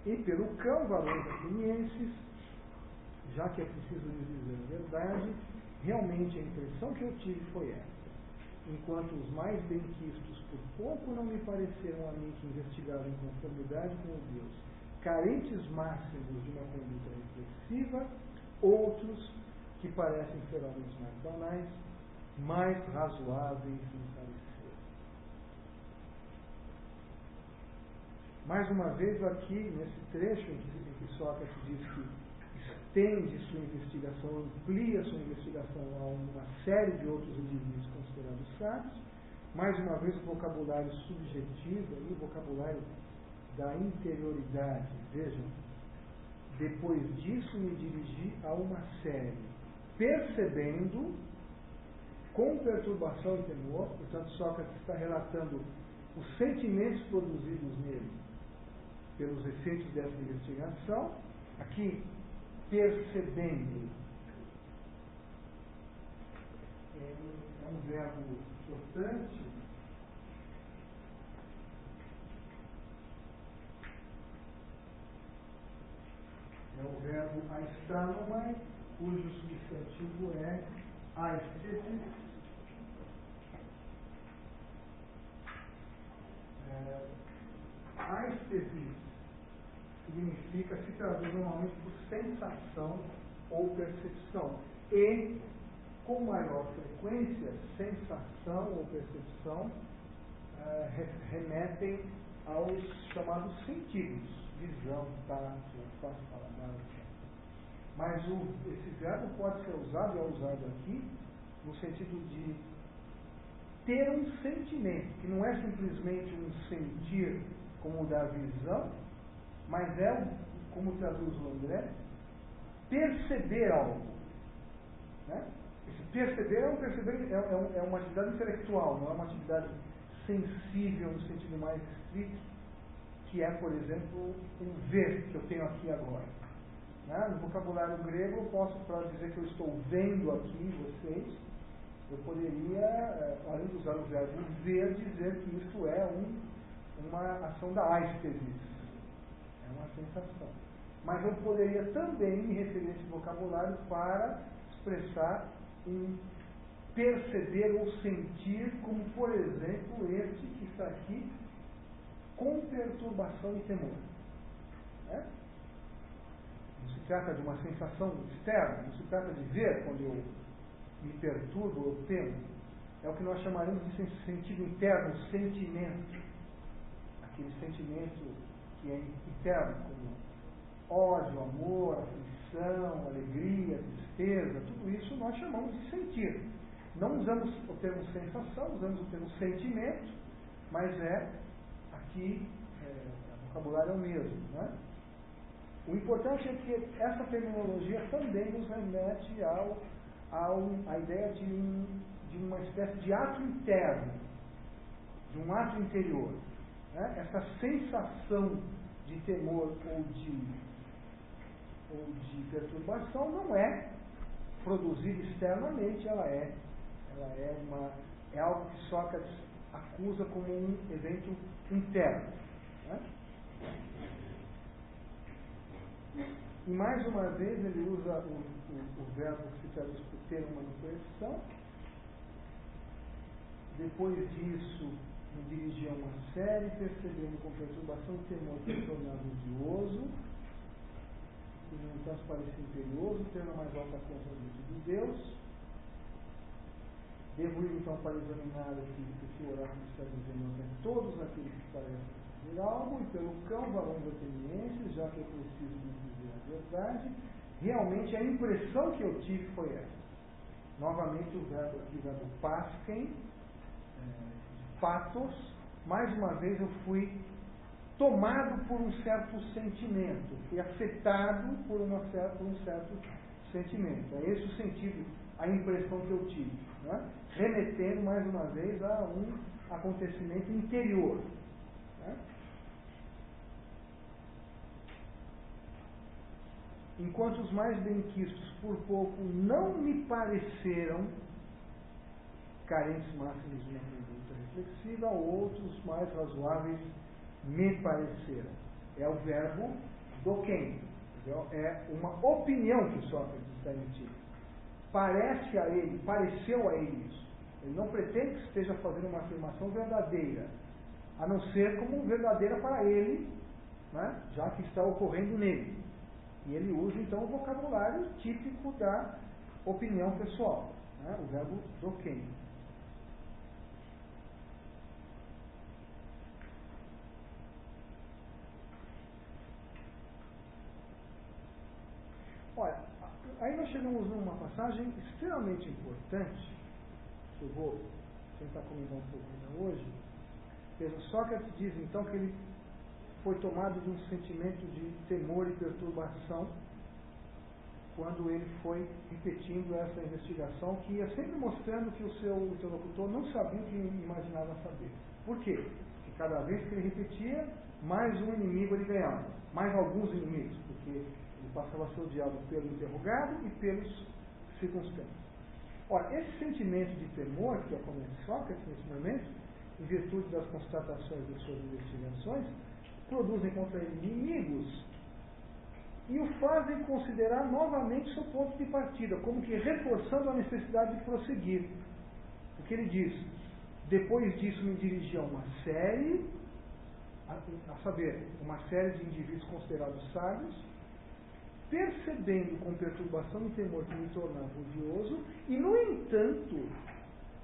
E pelo cão, varões atenienses, já que é preciso lhes dizer a verdade, realmente a impressão que eu tive foi essa. Enquanto os mais benquistos por pouco não me pareceram a mim que investigavam em conformidade com o Deus, carentes máximos de uma conduta reflexiva, outros, que parecem ser homens mais banais, mais razoáveis em parecer. Mais uma vez aqui, nesse trecho em que Sócrates diz que estende sua investigação, amplia sua investigação a uma série de outros indivíduos considerados sábios, mais uma vez o vocabulário subjetivo, o vocabulário da interioridade. Vejam, depois disso me dirigi a uma série, percebendo com perturbação e temor. Portanto, Sócrates está relatando os sentimentos produzidos nele pelos efeitos dessa investigação. Aqui, percebendo é um verbo importante. É o verbo aistanomai, cujo substantivo é aistesis. Aistesis significa, se traduz normalmente por sensação ou percepção. E, com maior frequência, sensação ou percepção remetem aos chamados sentidos, visão, tato, olfato, paladar, etc. Mas esse verbo pode ser usado, e é usado aqui, no sentido de ter um sentimento, que não é simplesmente um sentir como o da visão, mas é, como traduz o André, perceber algo. Né? Esse perceber é uma atividade intelectual, não é uma atividade sensível no sentido mais estrito, que é, por exemplo, o ver que eu tenho aqui agora. Né? No vocabulário grego, eu posso, para dizer que eu estou vendo aqui vocês, eu poderia, além de usar o verbo ver, dizer que isso é uma ação da aistesis. É uma sensação. Mas eu poderia também me referir a esse vocabulário para expressar um perceber ou sentir, como, por exemplo, este que está aqui, com perturbação e temor. Né? Não se trata de uma sensação externa, não se trata de ver quando eu me perturbo ou temo. É o que nós chamaremos de sentido interno, sentimento. Aquele sentimento que é interno, como ódio, amor, aflição, alegria, tristeza, tudo isso nós chamamos de sentir. Não usamos o termo sensação, usamos o termo sentimento, mas aqui, o vocabulário é o mesmo. Né? O importante é que essa terminologia também nos remete à ideia de uma espécie de ato interno, de um ato interior. Né? Essa sensação de temor ou de perturbação não é produzida externamente, ela é algo que Sócrates acusa como um evento interno. Né? E mais uma vez ele usa o verbo que se traduz por ter uma manifestação. Depois disso, me dirigi a uma série, percebendo com perturbação e temor que me tornava odioso, e no entanto parecia imperioso, tendo a mais alta conta de Deus. Devo ir então para examinar o que o oráculo está dizendo a todos aqueles que parecem dizer algo, e pelo cão varões atenienses, já que eu preciso me dizer a verdade. Realmente a impressão que eu tive foi essa. Novamente o verbo aqui, o verbo pasquem, patos. Mais uma vez eu fui tomado por um certo sentimento, fui afetado por um certo sentimento. É esse o sentido, a impressão que eu tive, né? Remetendo mais uma vez a um acontecimento interior. Né? Enquanto os mais benquistos por pouco não me pareceram carentes máximos de uma conduta reflexiva, outros mais razoáveis me pareceram. É o verbo do quem. É uma opinião que Sócrates está emitindo. Parece a ele, pareceu a ele isso. Ele não pretende que esteja fazendo uma afirmação verdadeira, a não ser como verdadeira para ele, né, já que está ocorrendo nele. E ele usa então o vocabulário típico da opinião pessoal, né, o verbo do quem. Olha, aí nós chegamos numa passagem extremamente importante, que eu vou tentar comentar um pouco ainda hoje. Veja, Sócrates diz então que ele foi tomado de um sentimento de temor e perturbação quando ele foi repetindo essa investigação, que ia sempre mostrando que o seu interlocutor não sabia o que imaginava saber. Por quê? Porque cada vez que ele repetia, mais um inimigo ele ganhava, mais alguns inimigos, porque ele passava a ser odiado pelo interrogado e pelos circunstantes. Ora, esse sentimento de temor que acomete Sócrates nesse momento, em virtude das constatações de suas investigações, produzem contra ele inimigos e o fazem considerar novamente seu ponto de partida, como que reforçando a necessidade de prosseguir. Porque ele diz, depois disso me dirigi a uma série, a saber, uma série de indivíduos considerados sábios, percebendo com perturbação e temor que me tornava odioso, e no entanto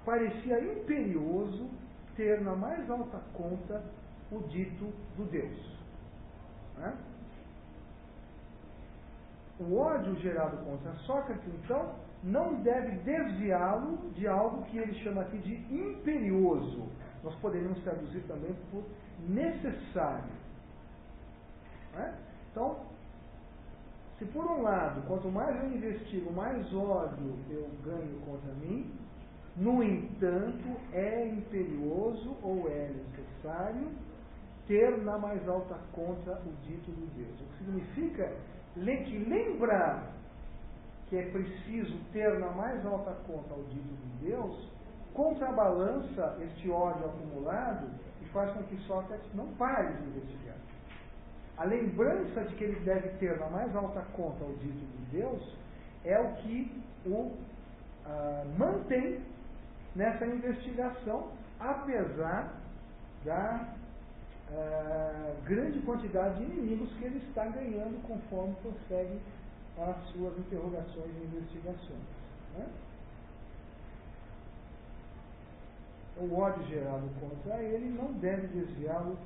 parecia imperioso ter na mais alta conta o dito do Deus. Né? O ódio gerado contra Sócrates, então, não deve desviá-lo de algo que ele chama aqui de imperioso. Nós poderíamos traduzir também por necessário. Né? Então, se por um lado, quanto mais eu investigo, mais ódio eu ganho contra mim, no entanto, é imperioso ou é necessário ter na mais alta conta o dito de Deus. O que significa que lembrar que é preciso ter na mais alta conta o dito de Deus, contrabalança este ódio acumulado e faz com que Sócrates não pare de investigar. A lembrança de que ele deve ter na mais alta conta o dito de Deus é o que o mantém nessa investigação, apesar da grande quantidade de inimigos que ele está ganhando conforme prossegue as suas interrogações e investigações. Né? O ódio gerado contra ele não deve desviá-lo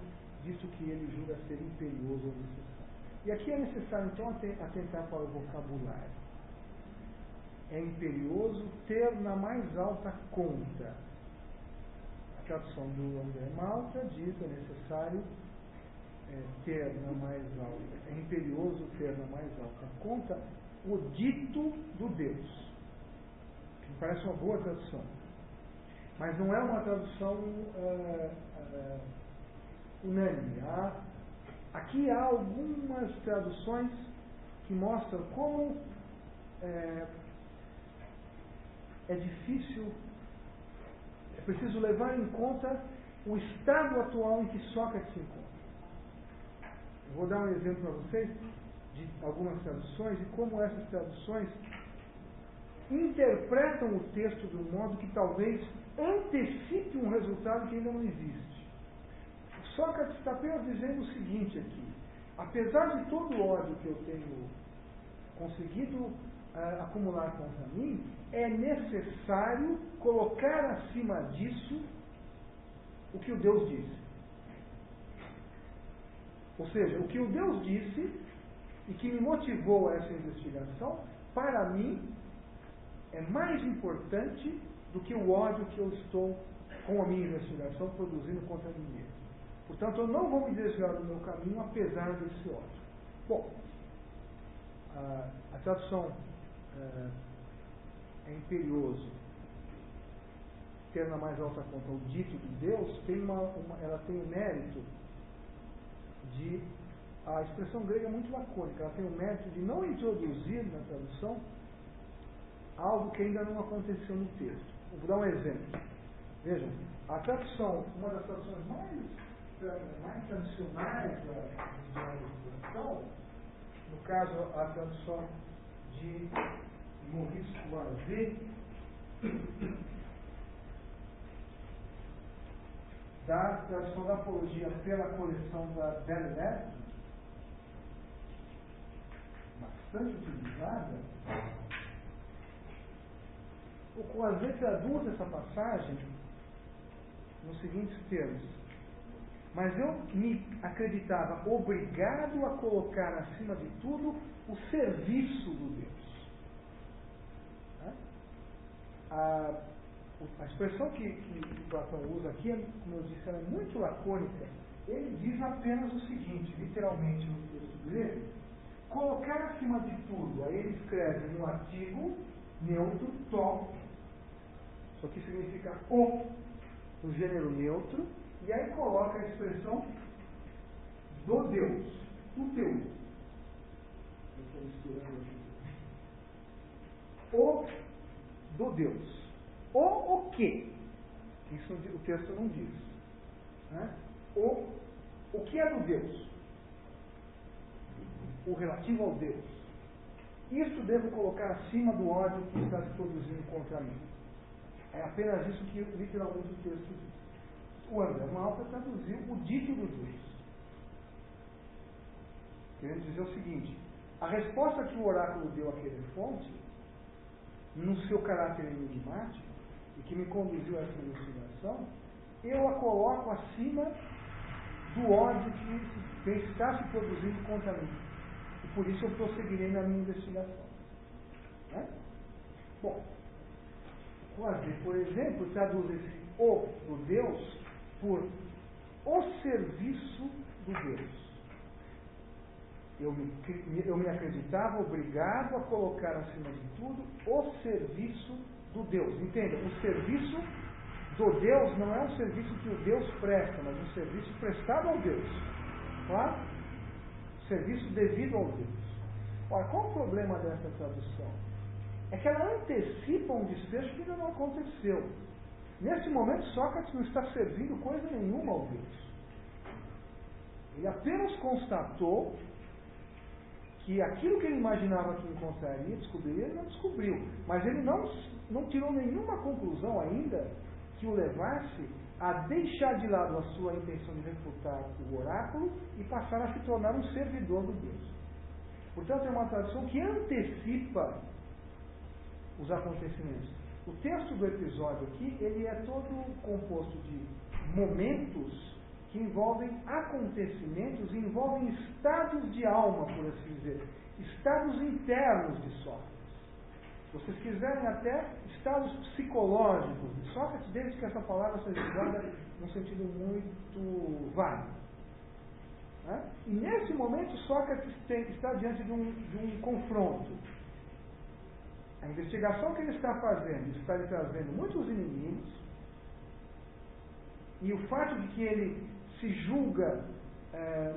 disso que ele julga ser imperioso ou necessário. E aqui é necessário, então, atentar para o vocabulário. É imperioso ter na mais alta conta. A tradução do André Malta diz que é necessário ter na mais alta, é imperioso ter na mais alta conta o dito do Deus, que me parece uma boa tradução, mas não é uma tradução unânime. Aqui há algumas traduções que mostram como é difícil, é preciso levar em conta o estado atual em que Sócrates se encontra. Eu vou dar um exemplo para vocês de algumas traduções e como essas traduções interpretam o texto de um modo que talvez antecipe um resultado que ainda não existe. Sócrates está apenas dizendo o seguinte aqui: apesar de todo o ódio que eu tenho conseguido acumular contra mim, é necessário colocar acima disso o que o Deus disse. Ou seja, o que o Deus disse e que me motivou a essa investigação, para mim, é mais importante do que o ódio que eu estou, com a minha investigação, produzindo contra mim mesmo. Portanto, eu não vou me desviar do meu caminho, apesar desse ódio. Bom, a tradução é imperioso, ter na mais alta conta o dito de Deus, ela tem o mérito de... A expressão grega é muito lacônica, ela tem o mérito de não introduzir na tradução algo que ainda não aconteceu no texto. Vou dar um exemplo. Vejam, a tradução, uma das traduções mais tradicionais da tradução, no caso a tradução de Maurice Loisy, da tradução da Apologia pela coleção da Belle Lettre, bastante utilizada, o Loisy traduz essa passagem nos seguintes termos: mas eu me acreditava obrigado a colocar acima de tudo o serviço do Deus. A expressão que Platão usa aqui, como eu disse, ela é muito lacônica. Ele diz apenas o seguinte, literalmente no texto dele: colocar acima de tudo. Aí ele escreve no artigo neutro, to, isso aqui significa o, no gênero neutro, e aí coloca a expressão do Deus, o teu. Eu estou misturando aqui. O do Deus. O que? Isso o texto não diz. Né? O que é do Deus? O relativo ao Deus. Isso devo colocar acima do ódio que está se produzindo contra mim. É apenas isso que literalmente o texto diz. O André Malta traduziu o dito do Deus, querendo dizer o seguinte: a resposta que o oráculo deu àquele fonte, no seu caráter enigmático, e que me conduziu a essa investigação, eu a coloco acima do ódio que está se produzindo contra mim. E por isso eu prosseguirei na minha investigação. Né? Bom, Loisy, por exemplo, traduz esse o do Deus por o serviço do Deus. Eu me acreditava obrigado a colocar acima de tudo o serviço do Deus. Entenda, o serviço do Deus não é um serviço que o Deus presta, mas um serviço prestado ao Deus. Claro? Serviço devido ao Deus. Ora, qual o problema dessa tradução? É que ela antecipa um desfecho que ainda não aconteceu. Nesse momento, Sócrates não está servindo coisa nenhuma ao Deus. Ele apenas constatou que aquilo que ele imaginava que encontraria, descobriria, ele não descobriu. Mas ele não tirou nenhuma conclusão ainda que o levasse a deixar de lado a sua intenção de refutar o oráculo e passar a se tornar um servidor do Deus. Portanto, é uma tradução que antecipa os acontecimentos. O texto do episódio aqui, ele é todo composto de momentos que envolvem acontecimentos, envolvem estados de alma, por assim dizer, estados internos de Sócrates. Se vocês quiserem até estados psicológicos de Sócrates, desde que essa palavra seja usada num sentido muito vago. Né? E nesse momento Sócrates está diante de um confronto. A investigação que ele está fazendo está lhe trazendo muitos inimigos, e o fato de que ele se julga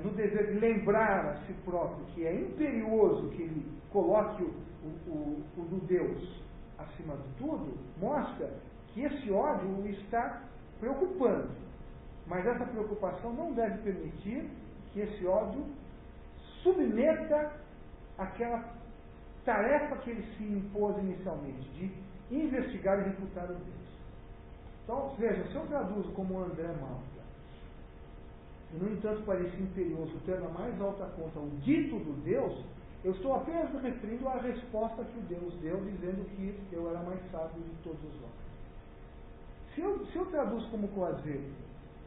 no dever de lembrar a si próprio que é imperioso que ele coloque o do Deus acima de tudo, mostra que esse ódio o está preocupando. Mas essa preocupação não deve permitir que esse ódio submeta aquela tarefa que ele se impôs inicialmente, de investigar e refutar o Deus. Então, veja, se eu traduzo como André Malta, e no entanto parecia imperioso, tendo a mais alta conta o dito do Deus, eu estou apenas me referindo à resposta que o Deus deu, dizendo que eu era mais sábio de todos os homens. Se eu traduzo como Coazeiro,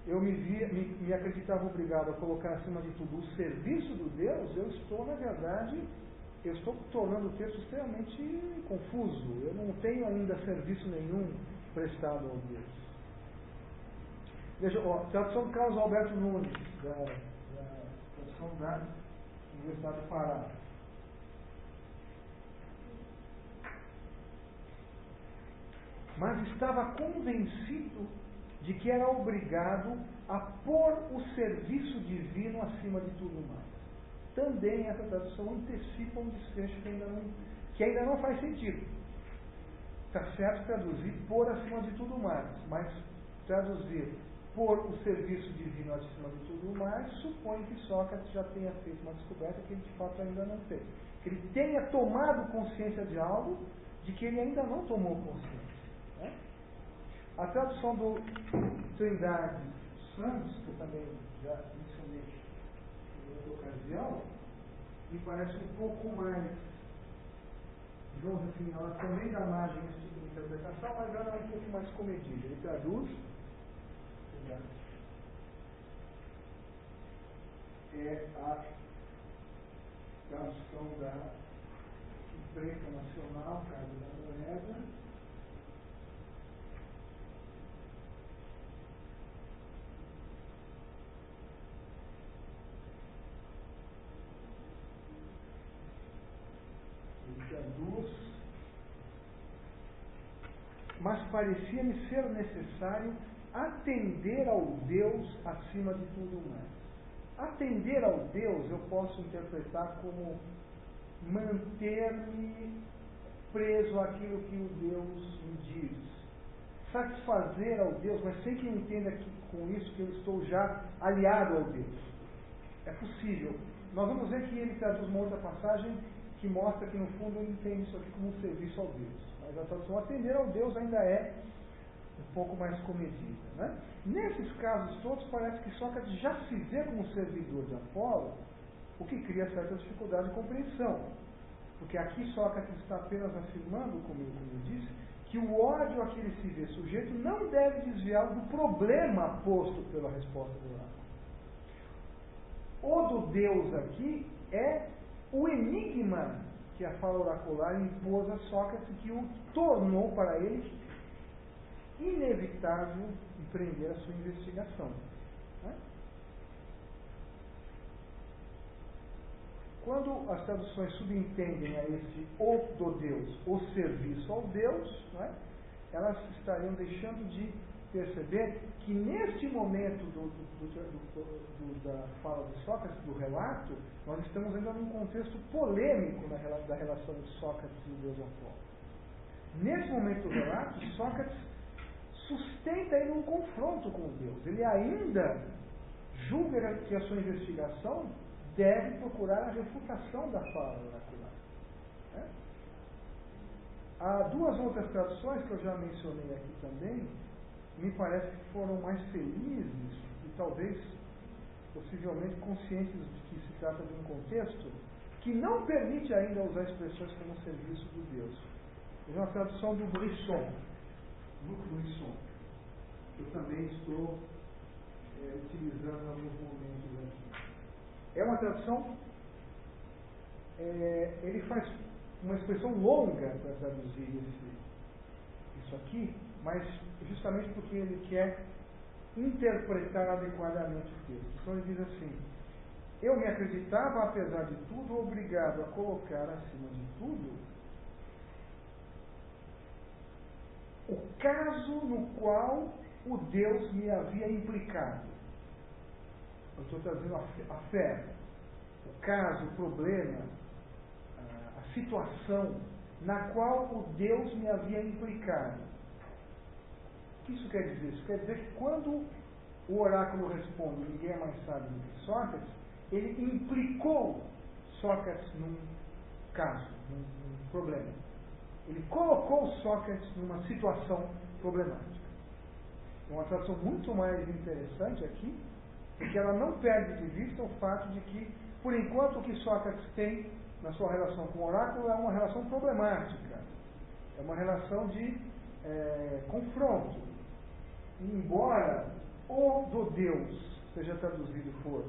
eu me acreditava obrigado a colocar acima de tudo o serviço do Deus, eu estou, na verdade, tornando o texto extremamente confuso. Eu não tenho ainda serviço nenhum prestado ao Deus. Veja, tradução de Carlos Alberto Nunes, da tradução da Universidade do Pará. Mas estava convencido de que era obrigado a pôr o serviço divino acima de tudo mais. Também essa tradução antecipa um desfecho que ainda não faz sentido. Está certo traduzir pôr acima de tudo mais, mas traduzir pôr o serviço divino acima de tudo mais supõe que Sócrates já tenha feito uma descoberta que ele de fato ainda não fez. Que ele tenha tomado consciência de algo de que ele ainda não tomou consciência. Né? A tradução do Trindade Santos, que eu também já mencionei em outra ocasião, me parece um pouco mais, digamos assim, ela também dá margem a esse tipo de interpretação, mas ela é um pouco mais comedida. Ele traduz, é a tradução da Imprensa Nacional, Casa da Moeda, traduz, mas parecia-me ser necessário atender ao Deus acima de tudo mais. Atender ao Deus eu posso interpretar como manter-me preso àquilo que o Deus me diz. Satisfazer ao Deus, mas sem que eu entenda que, com isso que eu estou já aliado ao Deus. É possível. Nós vamos ver que ele traduz uma outra passagem que mostra que, no fundo, ele entende isso aqui como um serviço ao Deus. Mas a tradução atender ao Deus ainda é um pouco mais comedida. Né? Nesses casos todos, parece que Sócrates já se vê como servidor de Apolo, o que cria certa dificuldade de compreensão. Porque aqui Sócrates está apenas afirmando, como eu disse, que o ódio a que ele se vê sujeito não deve desviá-lo do problema posto pela resposta do oráculo. O do Deus aqui é o enigma que a fala oracular impôs a Sócrates, que o tornou para ele inevitável empreender a sua investigação. Né? Quando as traduções subentendem a esse o do Deus, o serviço ao Deus, né, elas estariam deixando de perceber que neste momento da fala de Sócrates, do relato, nós estamos ainda num contexto polêmico da relação de Sócrates e o Deus Apolo. Nesse momento do relato, Sócrates sustenta ele um confronto com o Deus. Ele ainda julga que a sua investigação deve procurar a refutação da fala oracular. Né? Há duas outras traduções que eu já mencionei aqui também, me parece que foram mais felizes e talvez, possivelmente, conscientes de que se trata de um contexto que não permite ainda usar expressões como serviço do Deus. É uma tradução do Brisson, Luc Brisson, que eu também estou utilizando em alguns momentos aqui. É uma tradução, ele faz uma expressão longa para traduzir isso aqui, mas justamente porque ele quer interpretar adequadamente o texto. Então ele diz assim: eu me acreditava, apesar de tudo, obrigado a colocar acima de tudo o caso no qual o Deus me havia implicado. Eu estou trazendo a fé, o caso, o problema, a situação na qual o Deus me havia implicado. O que isso quer dizer? Isso quer dizer que quando o oráculo responde, ninguém é mais sábio do que Sócrates, ele implicou Sócrates num caso, num problema. Ele colocou Sócrates numa situação problemática. É uma tradução muito mais interessante aqui, porque ela não perde de vista o fato de que, por enquanto, o que Sócrates tem na sua relação com o oráculo é uma relação problemática. É uma relação de confronto. E embora o do Deus seja traduzido por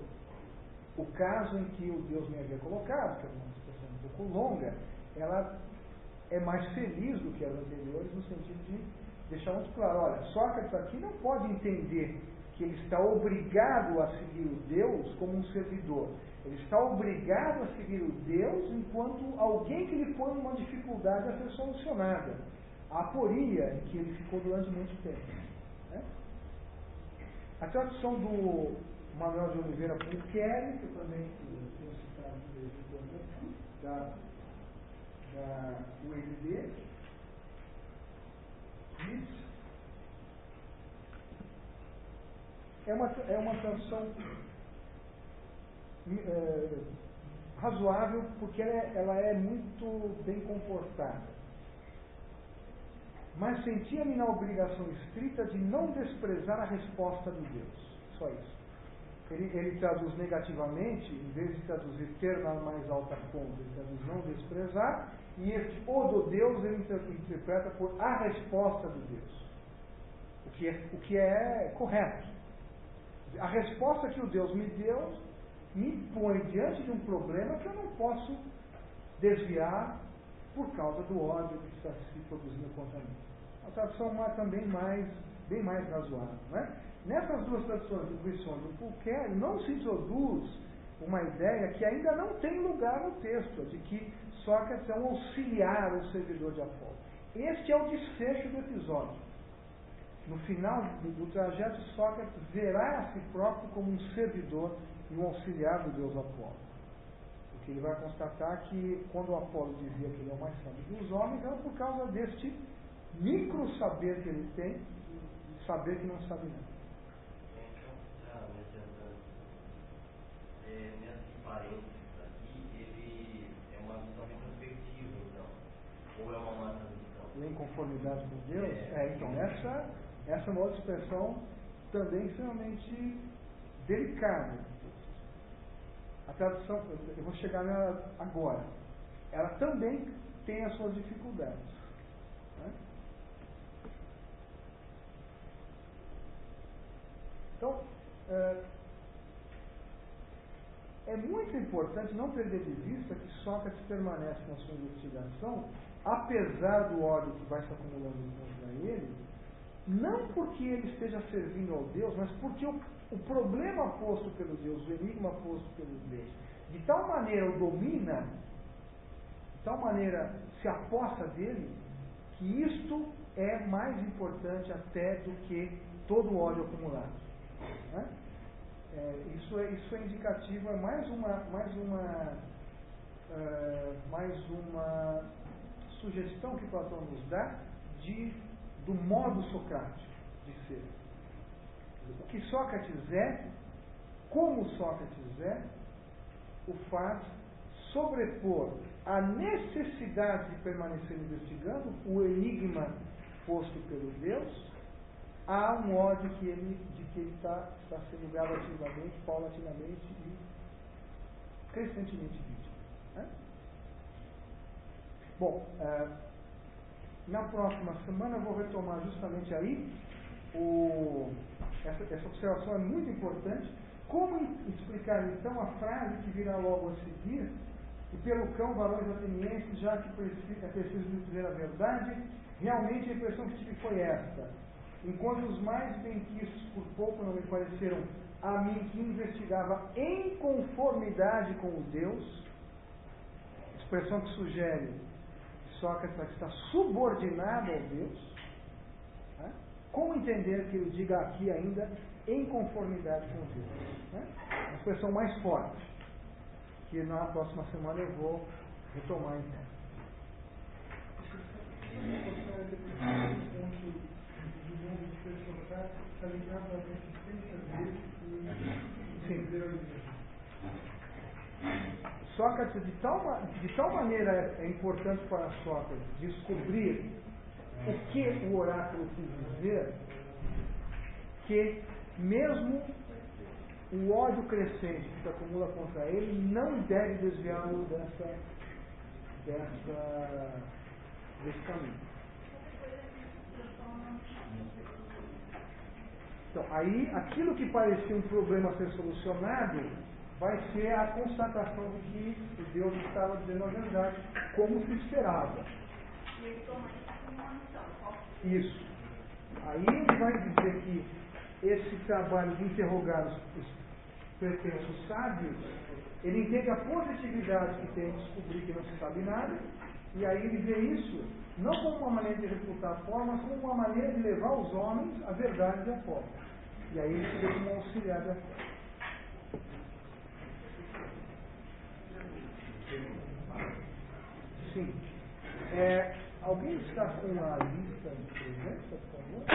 o caso em que o Deus me havia colocado, que é uma expressão um pouco longa, ela é mais feliz do que as anteriores, no sentido de deixar muito claro, olha, Sócrates aqui não pode entender que ele está obrigado a seguir o Deus como um servidor. Ele está obrigado a seguir o Deus enquanto alguém que lhe põe uma dificuldade a ser solucionada. A aporia em que ele ficou durante muito tempo. Né? A tradução do Manuel de Oliveira Pulqueri, que eu também tenho citado de vez em quando aqui, da UNB, diz, é uma tradução razoável, porque ela é muito bem comportada. Mas sentia-me na obrigação estrita de não desprezar a resposta de Deus. Só isso. Ele traduz negativamente, em vez de traduzir ter na mais alta fonte, ele traduz não desprezar, e este o do Deus ele interpreta por a resposta do Deus. O que é correto. A resposta que o Deus me deu me põe diante de um problema que eu não posso desviar por causa do ódio que está se produzindo contra mim. A tradução é também bem mais razoável. Né? Nessas duas traduções do Pulqueri não se introduz uma ideia que ainda não tem lugar no texto, de que Sócrates é um auxiliar ou servidor de Apolo. Este é o desfecho do episódio. No final do trajeto, Sócrates verá a si próprio como um servidor e um auxiliar do deus Apolo. Porque ele vai constatar que quando o Apolo dizia que ele é o mais sábio dos homens, era por causa deste micro saber que ele tem, saber que não sabe nada. Nesse parênteses aqui, ele é uma visão retrospectiva, então, ou é uma má tradução? Em conformidade com Deus? Então, essa é uma outra expressão também extremamente delicada. A tradução, eu vou chegar nela agora, ela também tem as suas dificuldades. Né? Então, é muito importante não perder de vista que Sócrates permanece na sua investigação, apesar do ódio que vai se acumulando contra ele, não porque ele esteja servindo ao Deus, mas porque o problema posto pelo Deus, o enigma posto pelo Deus, de tal maneira o domina, de tal maneira se aposta dele, que isto é mais importante até do que todo o ódio acumulado. Né? Isso é indicativo, é mais uma sugestão que Platão nos dá do modo socrático de ser. O que Sócrates é, como Sócrates é, o faz sobrepor a necessidade de permanecer investigando o enigma posto pelo Deus a um ódio de que ele está sendo gradativamente, paulatinamente e crescentemente vítima. Né? Bom, na próxima semana eu vou retomar justamente aí essa observação é muito importante. Como explicar então a frase que virá logo a seguir, e pelo cão, varões atenienses, já que é preciso dizer a verdade, realmente a impressão que tive foi esta: enquanto os mais benquistos por pouco não me pareceram a mim que investigava em conformidade com o Deus, expressão que sugere que Sócrates está subordinado ao Deus. Né? Como entender que ele diga aqui ainda em conformidade com Deus? Né? Uma expressão mais forte, que na próxima semana eu vou retomar então. Sim. Sócrates, de tal maneira é importante para Sócrates descobrir o que o oráculo quis dizer, que mesmo o ódio crescente que se acumula contra ele não deve desviá-lo desse caminho. Então, aí, aquilo que parecia um problema a ser solucionado vai ser a constatação de que o Deus estava dizendo a verdade, como se esperava. Isso. Aí ele vai dizer que esse trabalho de interrogar os pretensos sábios, ele entende a positividade que tem em descobrir que não se sabe nada, e aí ele vê isso não como uma maneira de refutar a fé, mas como uma maneira de levar os homens à verdade e à fé. E aí ele se vê como um auxiliar da fé. Sim. Alguém está com a lista de presença, por favor?